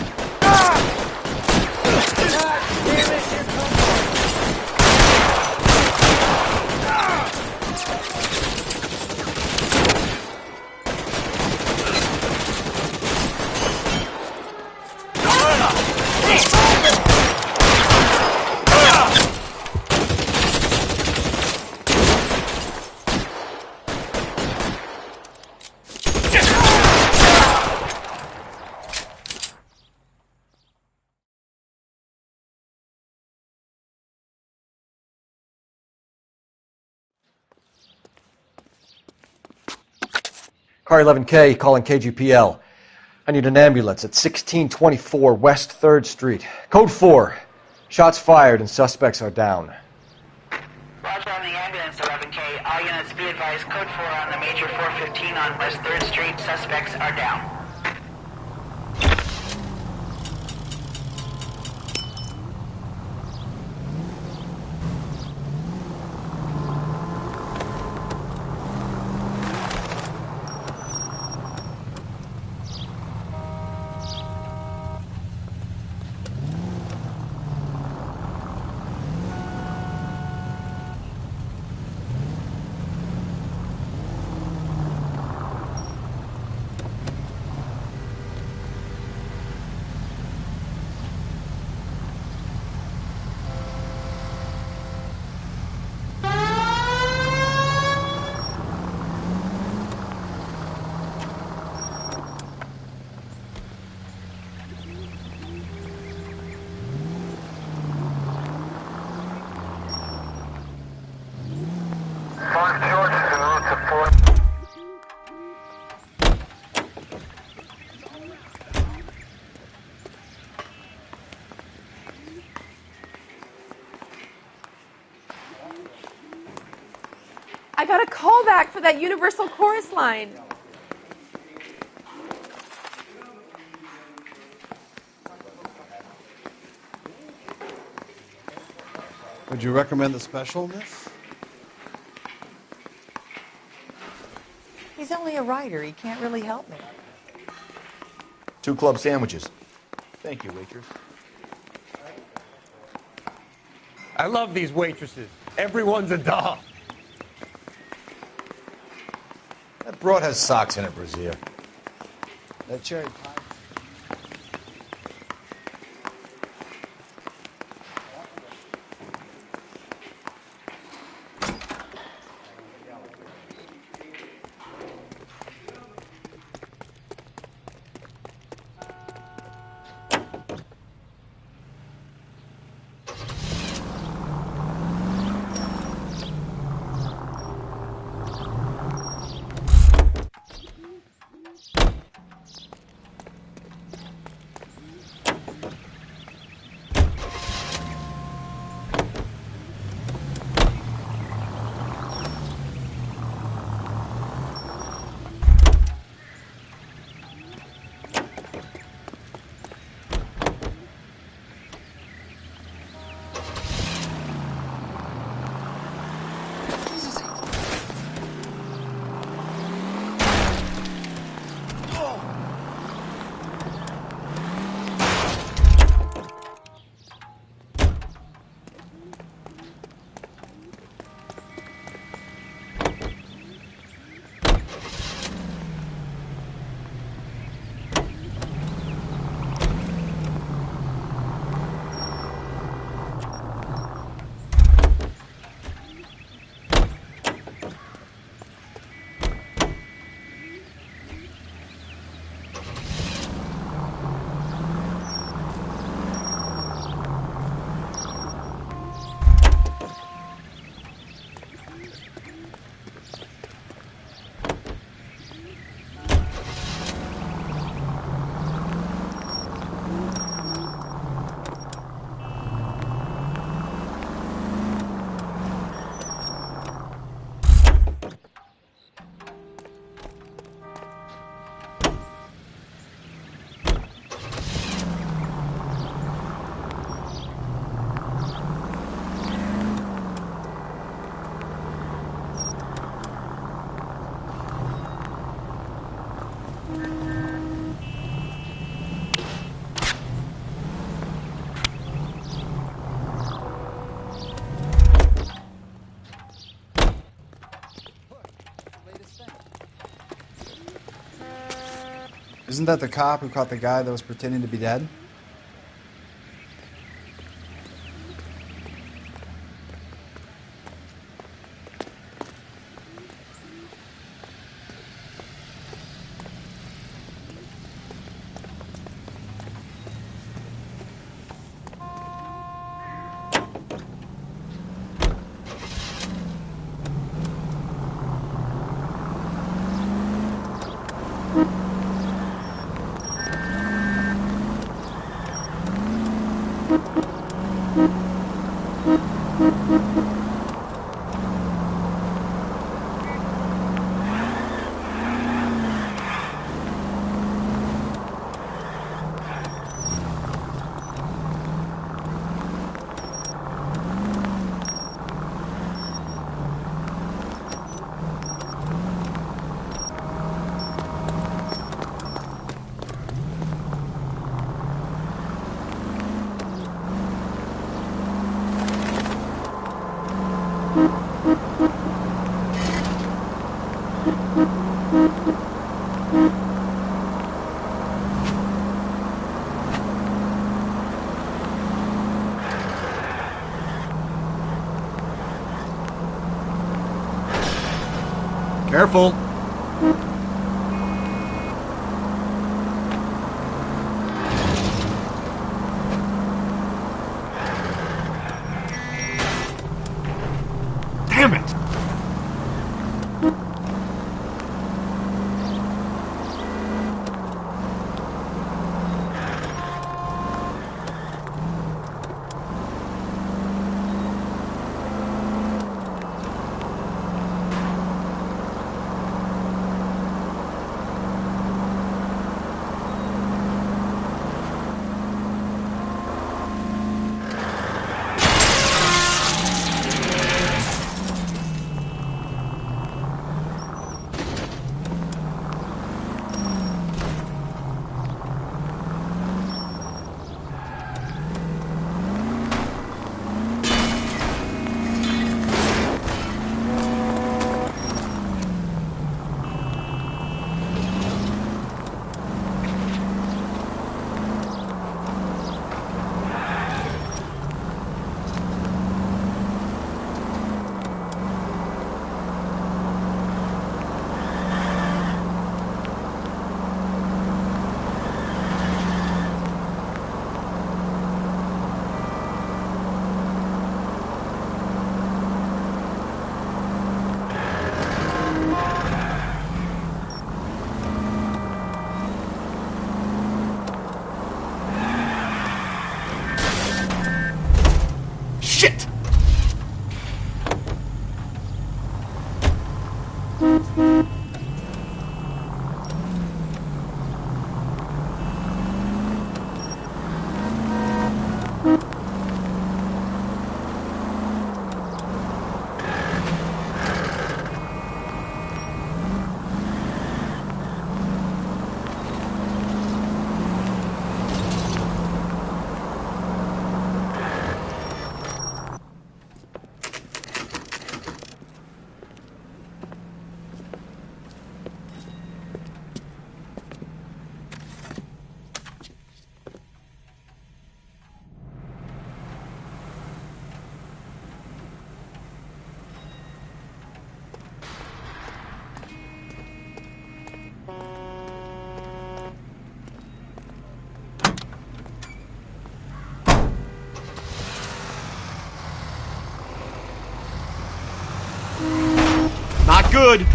Car 11K calling KGPL. I need an ambulance at 1624 West 3rd Street. Code 4. Shots fired and suspects are down. Roger on the ambulance, 11K. All units be advised, code 4 on the major 415 on West 3rd Street. Suspects are down. I got a call back for that Universal Chorus line. Would you recommend the special, miss? He's only a writer. He can't really help me. 2 club sandwiches. Thank you, waitress. I love these waitresses. Everyone's a doll. That broad has socks in it, Brazier. That cherry pie. Isn't that the cop who caught the guy that was pretending to be dead? Careful. Damn it! Shit! Not good.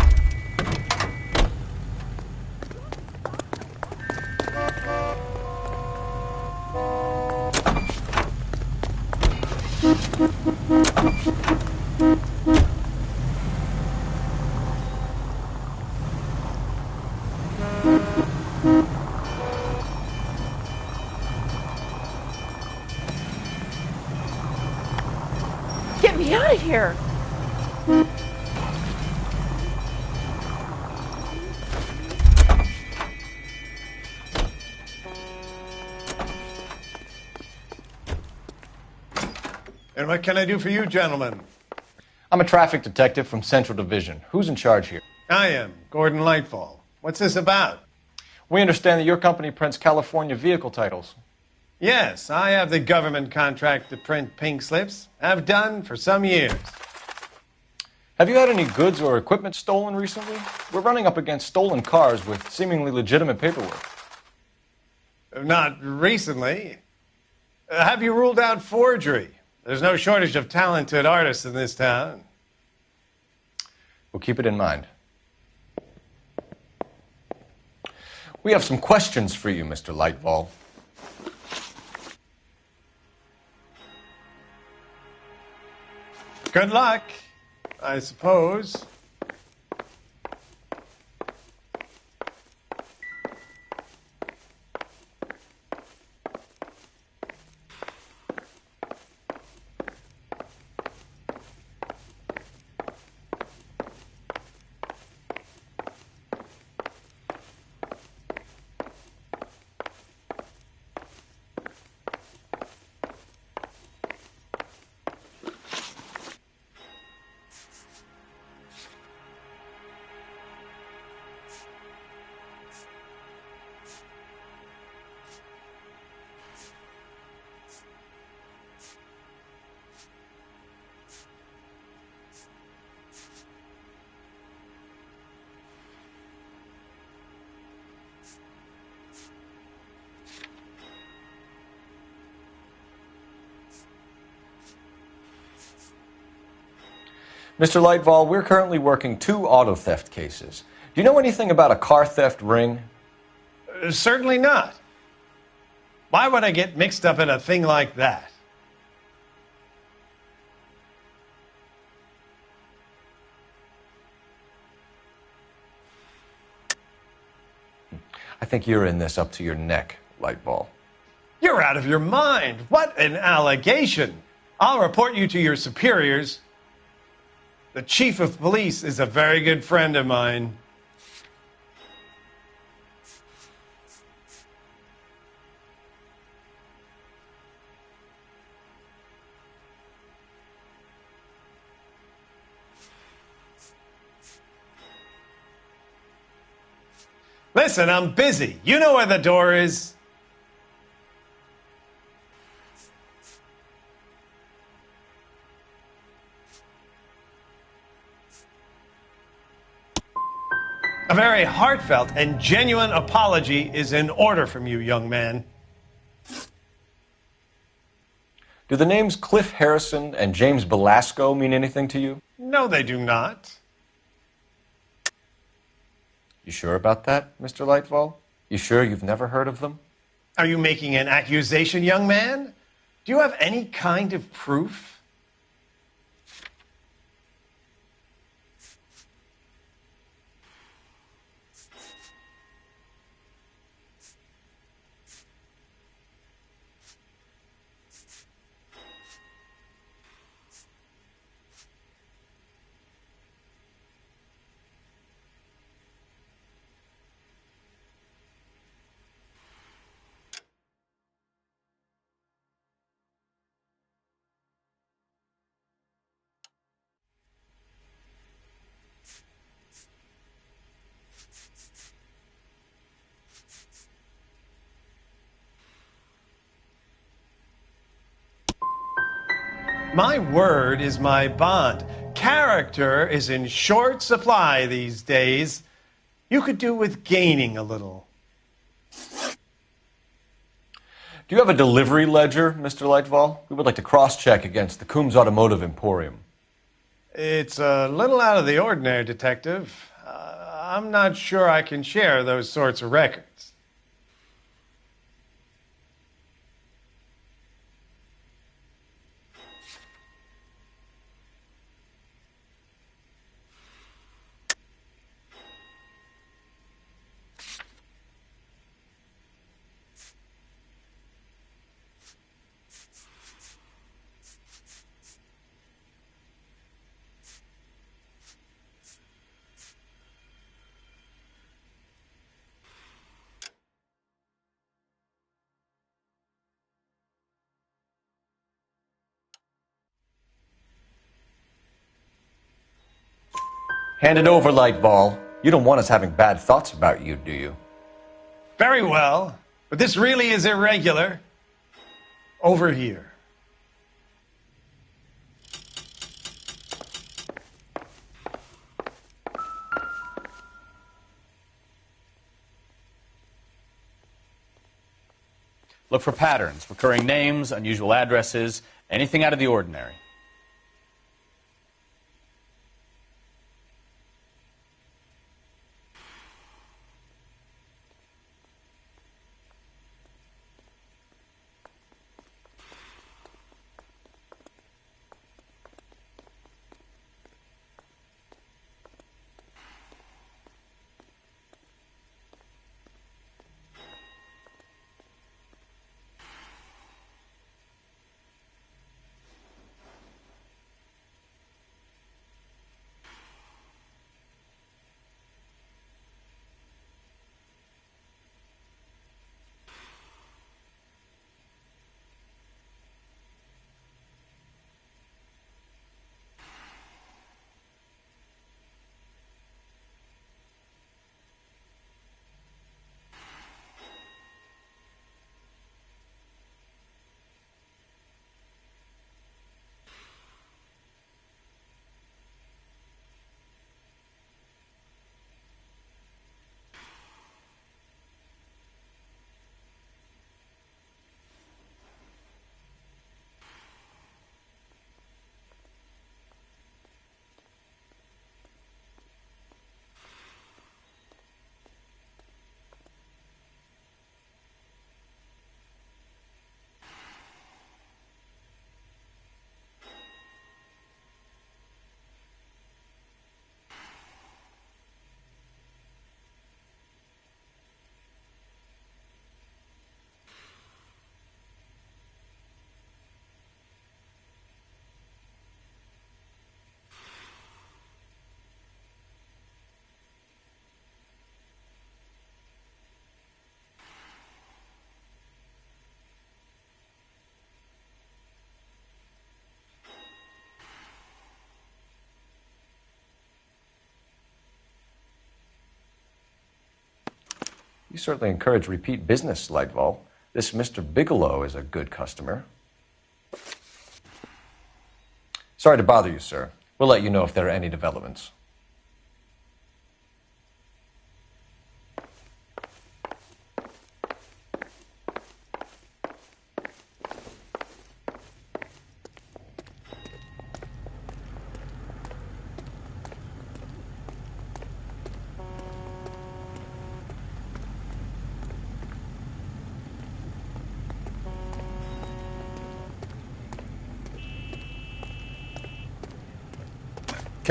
Get me out of here! And what can I do for you, gentlemen? I'm a traffic detective from Central Division. Who's in charge here? I am, Gordon Lightfall. What's this about? We understand that your company prints California vehicle titles. Yes, I have the government contract to print pink slips. I've done for some years. Have you had any goods or equipment stolen recently? We're running up against stolen cars with seemingly legitimate paperwork. Not recently. Have you ruled out forgery? There's no shortage of talented artists in this town. We'll keep it in mind. We have some questions for you, Mr. Lightball. Good luck, I suppose. Mr. Lightball, we're currently working 2 auto theft cases. Do you know anything about a car theft ring? Certainly not. Why would I get mixed up in a thing like that? I think you're in this up to your neck, Lightball. You're out of your mind. What an allegation. I'll report you to your superiors. The chief of police is a very good friend of mine. Listen, I'm busy. You know where the door is. A very heartfelt and genuine apology is in order from you, young man. Do the names Cliff Harrison and James Belasco mean anything to you? No, they do not. You sure about that, Mr. Lightball? You sure you've never heard of them? Are you making an accusation, young man? Do you have any kind of proof? My word is my bond. Character is in short supply these days. You could do with gaining a little. Do you have a delivery ledger, Mr. Lightball? We would like to cross-check against the Coombs Automotive Emporium. It's a little out of the ordinary, Detective. I'm not sure I can share those sorts of records. Hand it over, Lightball. You don't want us having bad thoughts about you, do you? Very well, but this really is irregular. Over here. Look for patterns, recurring names, unusual addresses, anything out of the ordinary. You certainly encourage repeat business, Lightval. This Mr. Bigelow is a good customer. Sorry to bother you, sir. We'll let you know if there are any developments.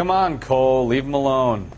Come on, Cole, leave him alone.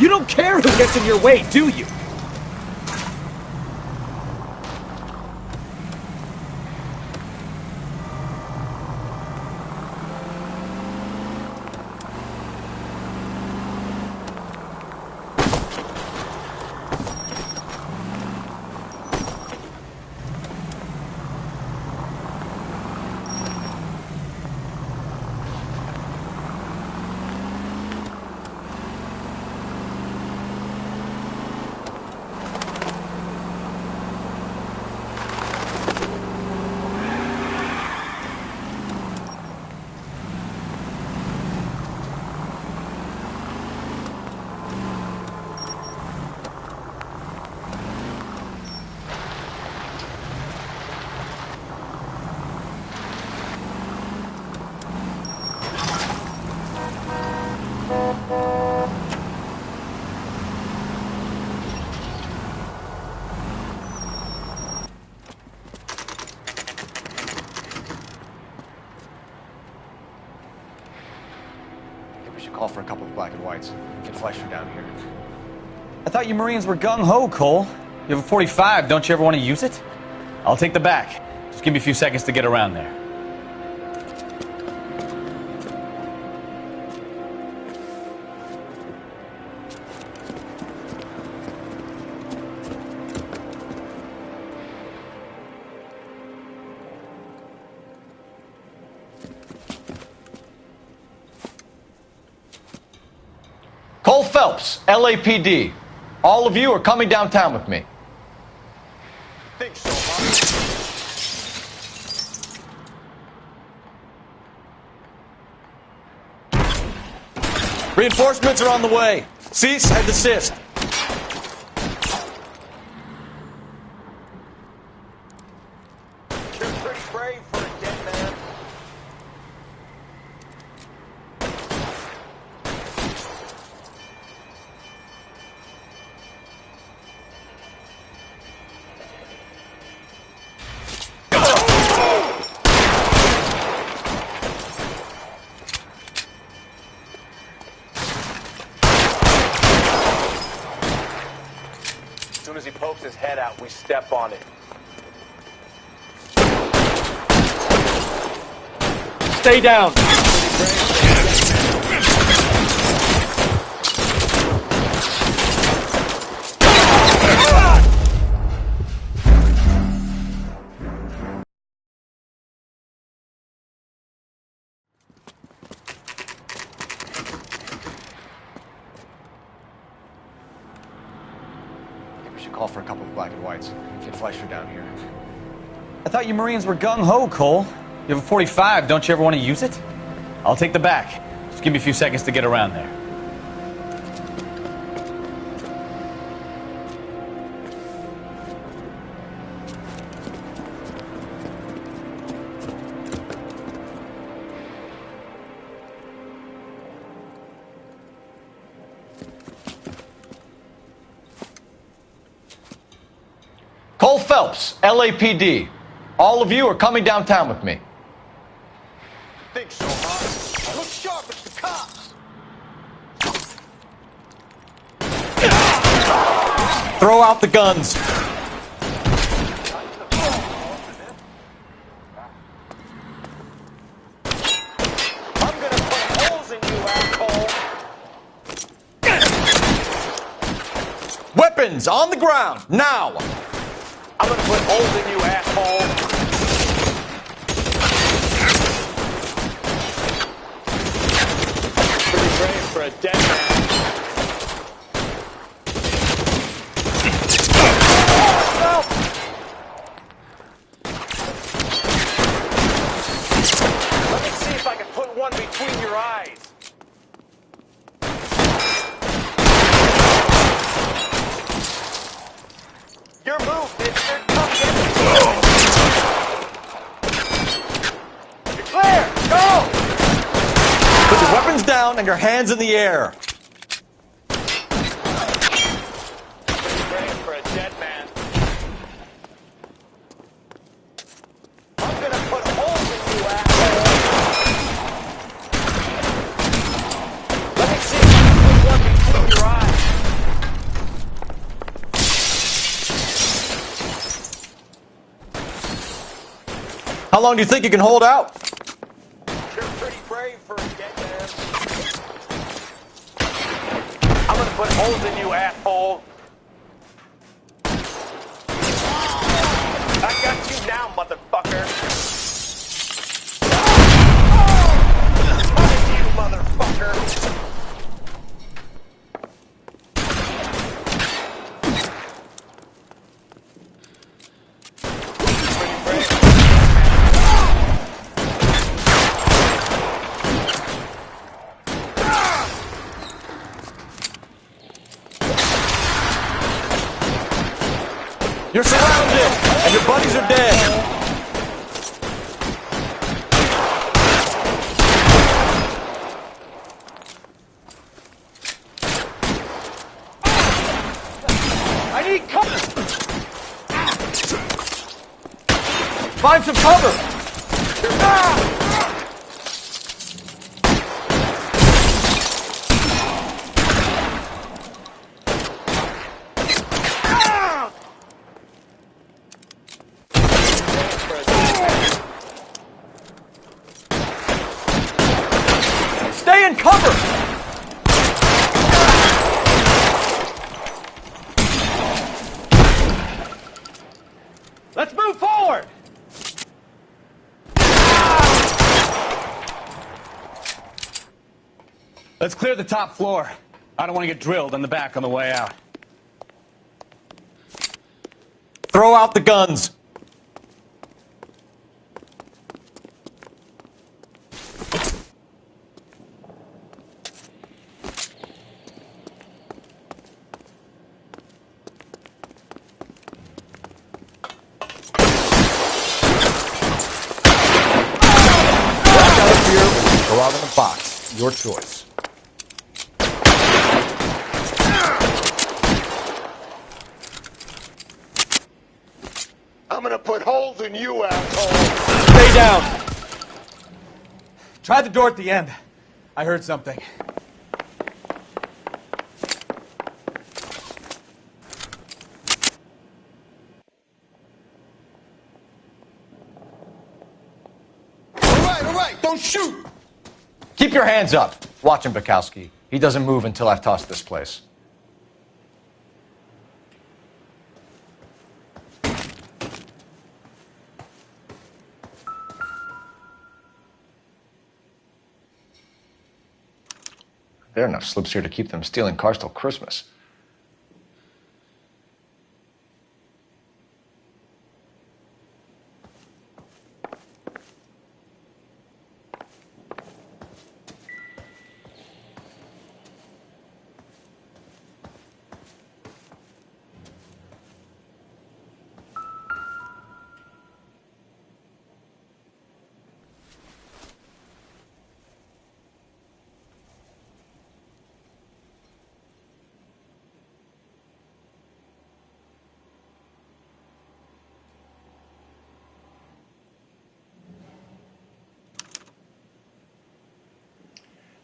You don't care who gets in your way, do you? Call for a couple of black and whites. Get Fleischer down here. I thought you Marines were gung-ho, Cole. You have a 45. Don't you ever want to use it? I'll take the back. Just give me a few seconds to get around there. Cole Phelps, LAPD. All of you are coming downtown with me. Think so, huh? Reinforcements are on the way. Cease and desist. You're pretty brave for a dead man. As soon as he pokes his head out, we step on it. Stay down. Call for a couple of black and whites. Get Fleischer down here. I thought you Marines were gung-ho, Cole. You have a 45. Don't you ever want to use it? I'll take the back. Just give me a few seconds to get around there. Cole Phelps, LAPD. All of you are coming downtown with me. Think so, huh? Look sharp, it's the cops. Throw out the guns. I'm gonna put holes in you, asshole. Weapons on the ground, now. I'm gonna put holes in you, asshole. Pretty brave for a dead man. Let me see if I can put one between your eyes. Your move, mister. Come get me. You're clear. Go! Put your weapons down and your hands in the air. Praying for a dead man. I'm gonna put holes in you, asshole. Let me see if I can put one between your eyes. How long do you think you can hold out? You're pretty brave for a dead man. I'm gonna put holes in you, asshole. I got you now, motherfucker. Fuck you, motherfucker. You're surrounded, and your buddies are dead. I need cover. Find some cover. Stay in cover. Let's move forward. Let's clear the top floor. I don't want to get drilled in the back on the way out. Throw out the guns. Go out in the box. Your choice. I'm gonna put holes in you, asshole. Stay down. Try the door at the end. I heard something. All right, don't shoot. Keep your hands up. Watch him, Bukowski. He doesn't move until I've tossed this place. There are enough slips here to keep them stealing cars till Christmas.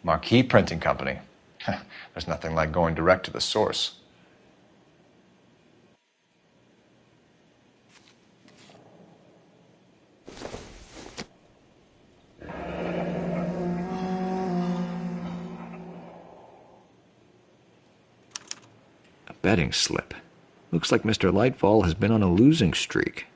Marquee Printing Company. There's nothing like going direct to the source. A betting slip. Looks like Mr. Lightfall has been on a losing streak.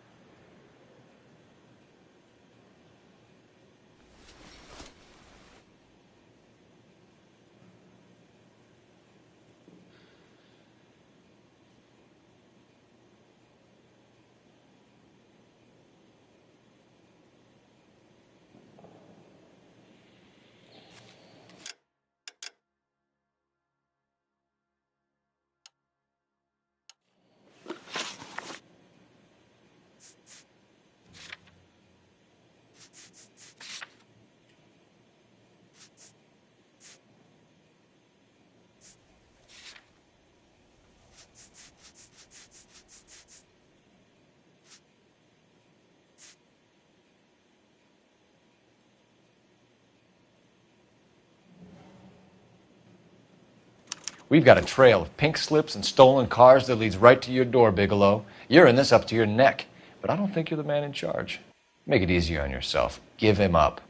We've got a trail of pink slips and stolen cars that leads right to your door, Bigelow. You're in this up to your neck, but I don't think you're the man in charge. Make it easier on yourself. Give him up.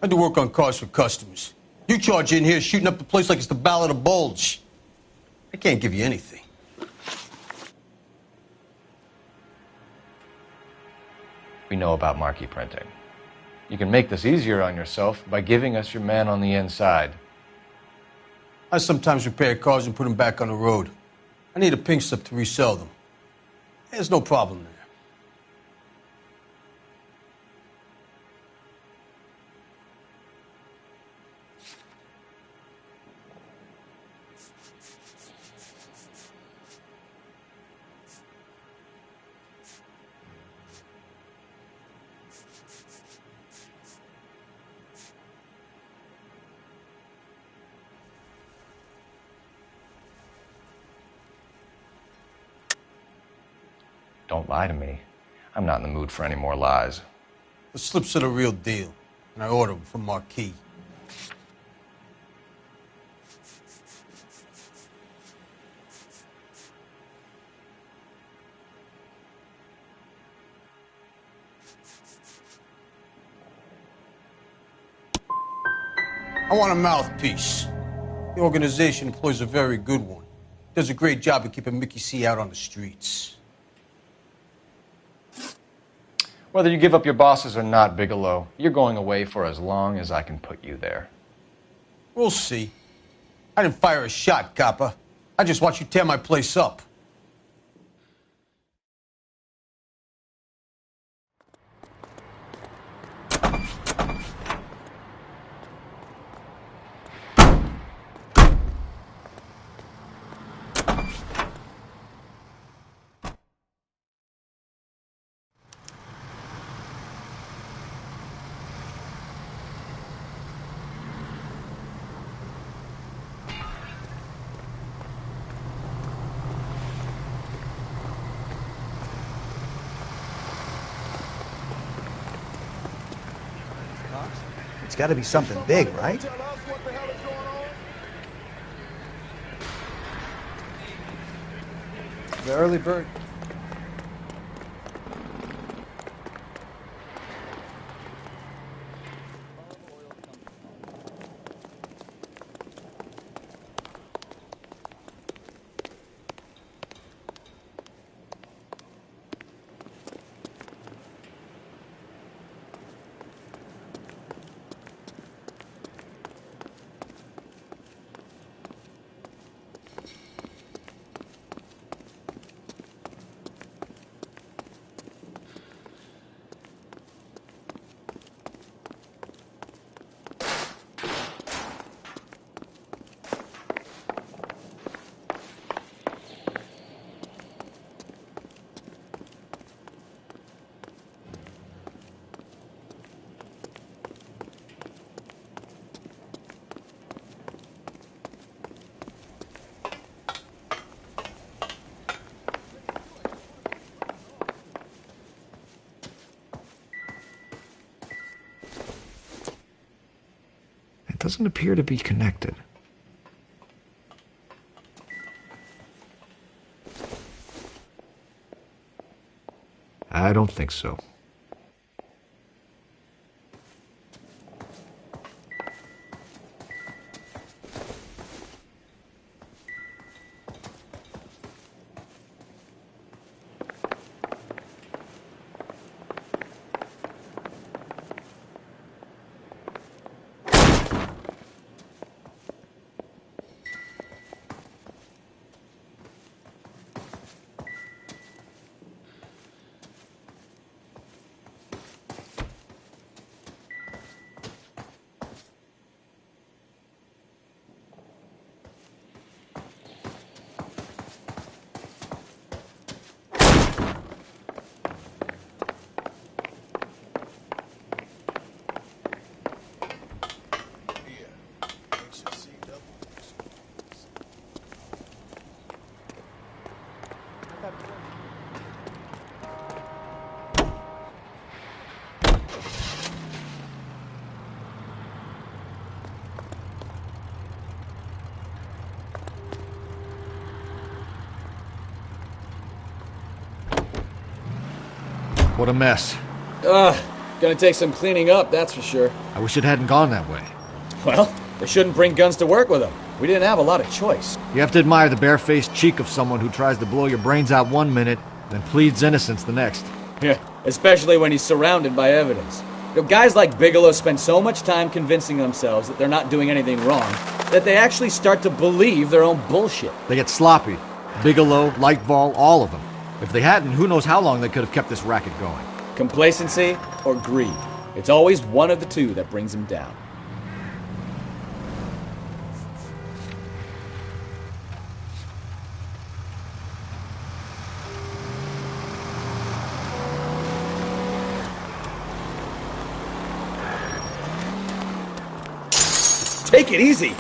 I do work on cars for customers. You charge in here shooting up the place like it's the Ballad of Bulge. I can't give you anything. We know about marquee printing. You can make this easier on yourself by giving us your man on the inside. I sometimes repair cars and put them back on the road. I need a pink slip to resell them. There's no problem there. Don't lie to me. I'm not in the mood for any more lies. The slips are the real deal, and I order them from Marquis. I want a mouthpiece. The organization employs a very good one. Does a great job of keeping Mickey C out on the streets. Whether you give up your bosses or not, Bigelow, you're going away for as long as I can put you there. We'll see. I didn't fire a shot, copper. I just watched you tear my place up. It's got to be something big, right? The early bird. Doesn't appear to be connected. I don't think so. What a mess. Gonna take some cleaning up, that's for sure. I wish it hadn't gone that way. Well, they shouldn't bring guns to work with them. We didn't have a lot of choice. You have to admire the barefaced cheek of someone who tries to blow your brains out one minute, then pleads innocence the next. Yeah, especially when he's surrounded by evidence. You know, guys like Bigelow spend so much time convincing themselves that they're not doing anything wrong that they actually start to believe their own bullshit. They get sloppy. Bigelow, Lightval, all of them. If they hadn't, who knows how long they could have kept this racket going. Complacency or greed. It's always one of the two that brings them down. Take it easy.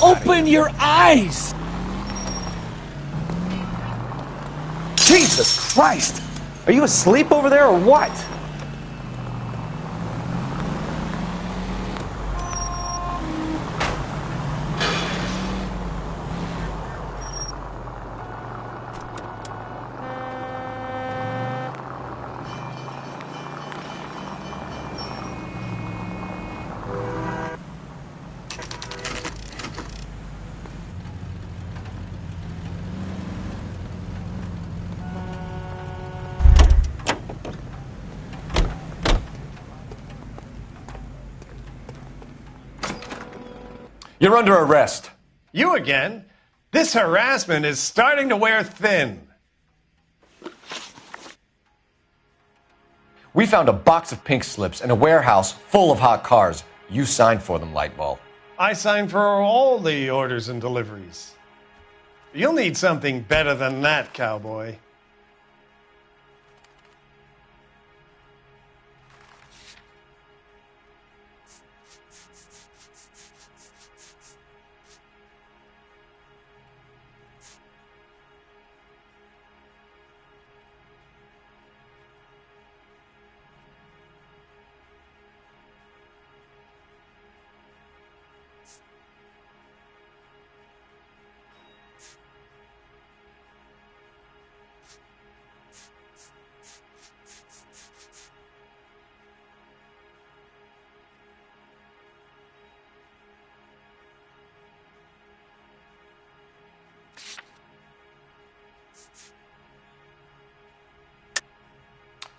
Open your eyes! Jesus Christ! Are you asleep over there or what? You're under arrest. You again? This harassment is starting to wear thin. We found a box of pink slips in a warehouse full of hot cars. You signed for them, Lightball. I signed for all the orders and deliveries. You'll need something better than that, cowboy.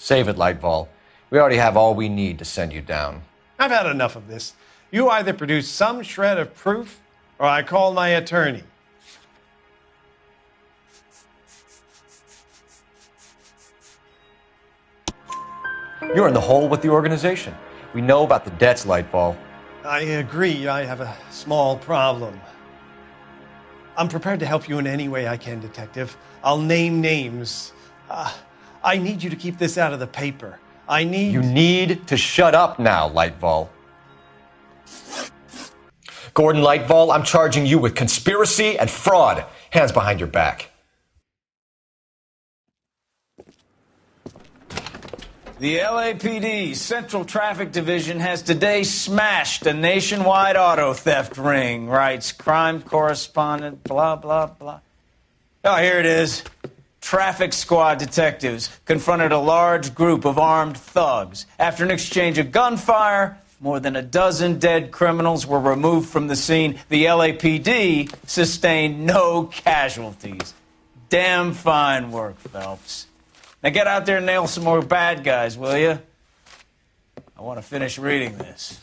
Save it, Lightball. We already have all we need to send you down. I've had enough of this. You either produce some shred of proof, or I call my attorney. You're in the hole with the organization. We know about the debts, Lightball. I agree. I have a small problem. I'm prepared to help you in any way I can, Detective. I'll name names. I need you to keep this out of the paper. You need to shut up now, Lightball. Gordon Lightball, I'm charging you with conspiracy and fraud. Hands behind your back. The LAPD Central Traffic Division has today smashed a nationwide auto theft ring, writes crime correspondent, blah, blah, blah. Oh, here it is. Traffic squad detectives confronted a large group of armed thugs. After an exchange of gunfire, more than a dozen dead criminals were removed from the scene. The LAPD sustained no casualties. Damn fine work, Phelps. Now get out there and nail some more bad guys, will you? I want to finish reading this.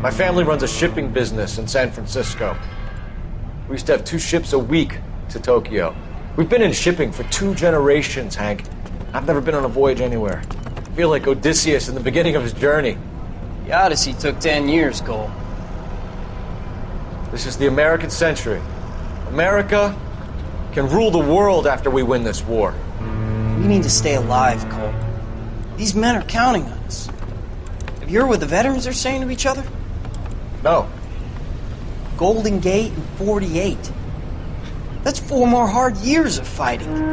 My family runs a shipping business in San Francisco. We used to have 2 ships a week to Tokyo. We've been in shipping for 2 generations, Hank. I've never been on a voyage anywhere. I feel like Odysseus in the beginning of his journey. The Odyssey took 10 years, Cole. This is the American century. America can rule the world after we win this war. We need to stay alive, Cole. These men are counting on us. Have you heard what the veterans are saying to each other? No. Golden Gate and 48. That's 4 more hard years of fighting.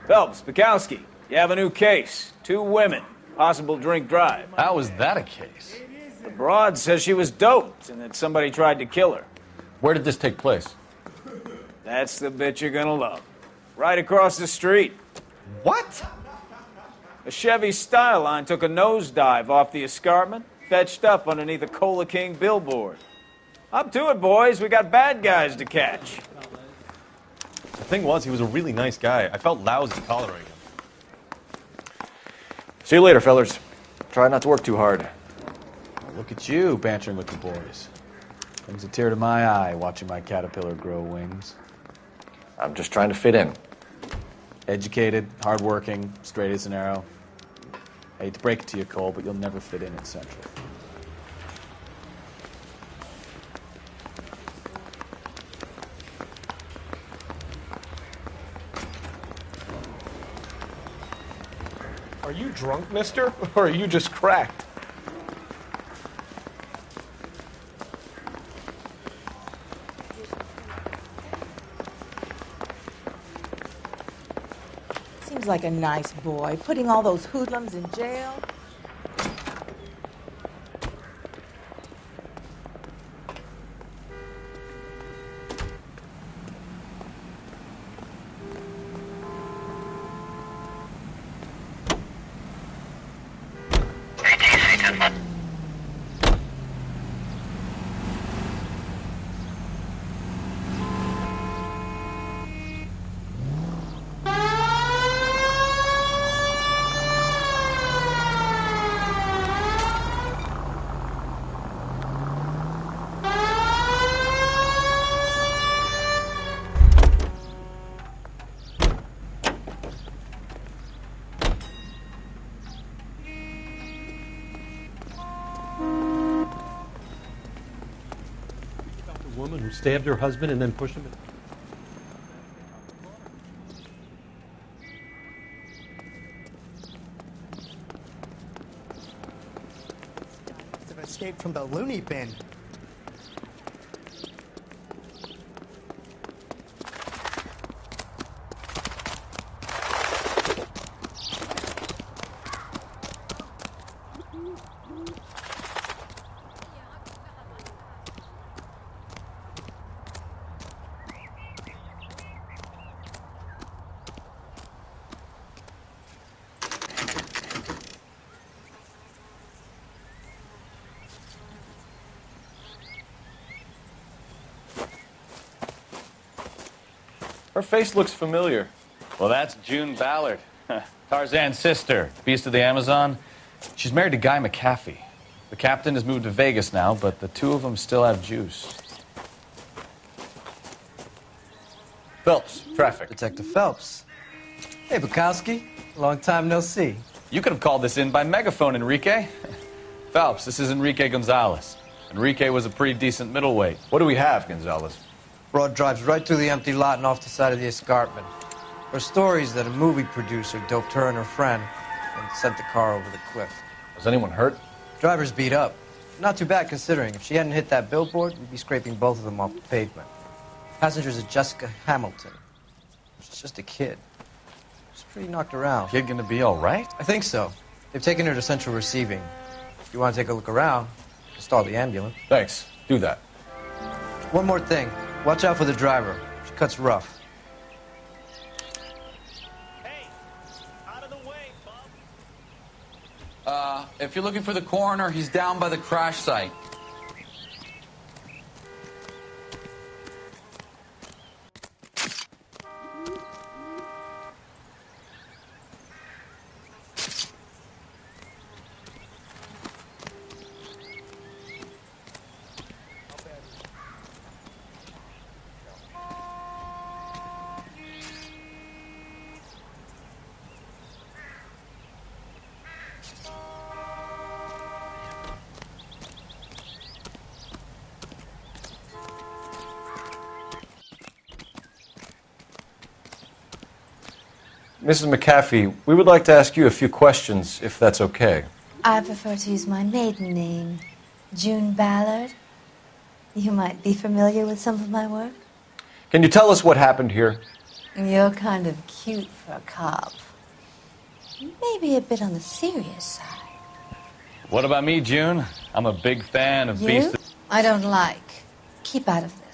Phelps, Bukowski, you have a new case. 2 women, possible drink drive. How is that a case? The broad says she was doped and that somebody tried to kill her. Where did this take place? That's the bit you're gonna love. Right across the street. What? A Chevy Styline took a nosedive off the escarpment, fetched up underneath a Cola King billboard. Up to it, boys. We got bad guys to catch. The thing was, he was a really nice guy. I felt lousy tolerating him. See you later, fellers. Try not to work too hard. Look at you, bantering with the boys. Brings a tear to my eye watching my caterpillar grow wings. I'm just trying to fit in. Educated, hardworking, straight as an arrow. I hate to break it to you, Cole, but you'll never fit in at Central. Are you drunk, mister? Or are you just cracked? Seems like a nice boy, putting all those hoodlums in jail. Woman who stabbed her husband and then pushed him. Escaped from the loony bin. Her face looks familiar. Well, that's June Ballard, Tarzan's sister, Beast of the Amazon. She's married to Guy McAfee. The captain has moved to Vegas now, but the two of them still have juice. Phelps, traffic. Detective Phelps. Hey, Bukowski. Long time no see. You could have called this in by megaphone, Enrique. Phelps, this is Enrique Gonzalez. Enrique was a pretty decent middleweight. What do we have, Gonzalez? Broad drives right through the empty lot and off the side of the escarpment. Her stories that a movie producer doped her and her friend and sent the car over the cliff. Was anyone hurt? Driver's beat up. Not too bad considering. If she hadn't hit that billboard, we'd be scraping both of them off the pavement. Passengers are Jessica Hamilton. She's just a kid. She's pretty knocked around. Kid gonna be all right? I think so. They've taken her to central receiving. If you want to take a look around, stall the ambulance. Thanks. Do that. One more thing. Watch out for the driver. She cuts rough. If you're looking for the coroner, he's down by the crash site. Mrs. McAfee, we would like to ask you a few questions, if that's okay. I prefer to use my maiden name, June Ballard. You might be familiar with some of my work. Can you tell us what happened here? You're kind of cute for a cop. Maybe a bit on the serious side. What about me, June? I'm a big fan of You? Beast. I don't like. Keep out of this.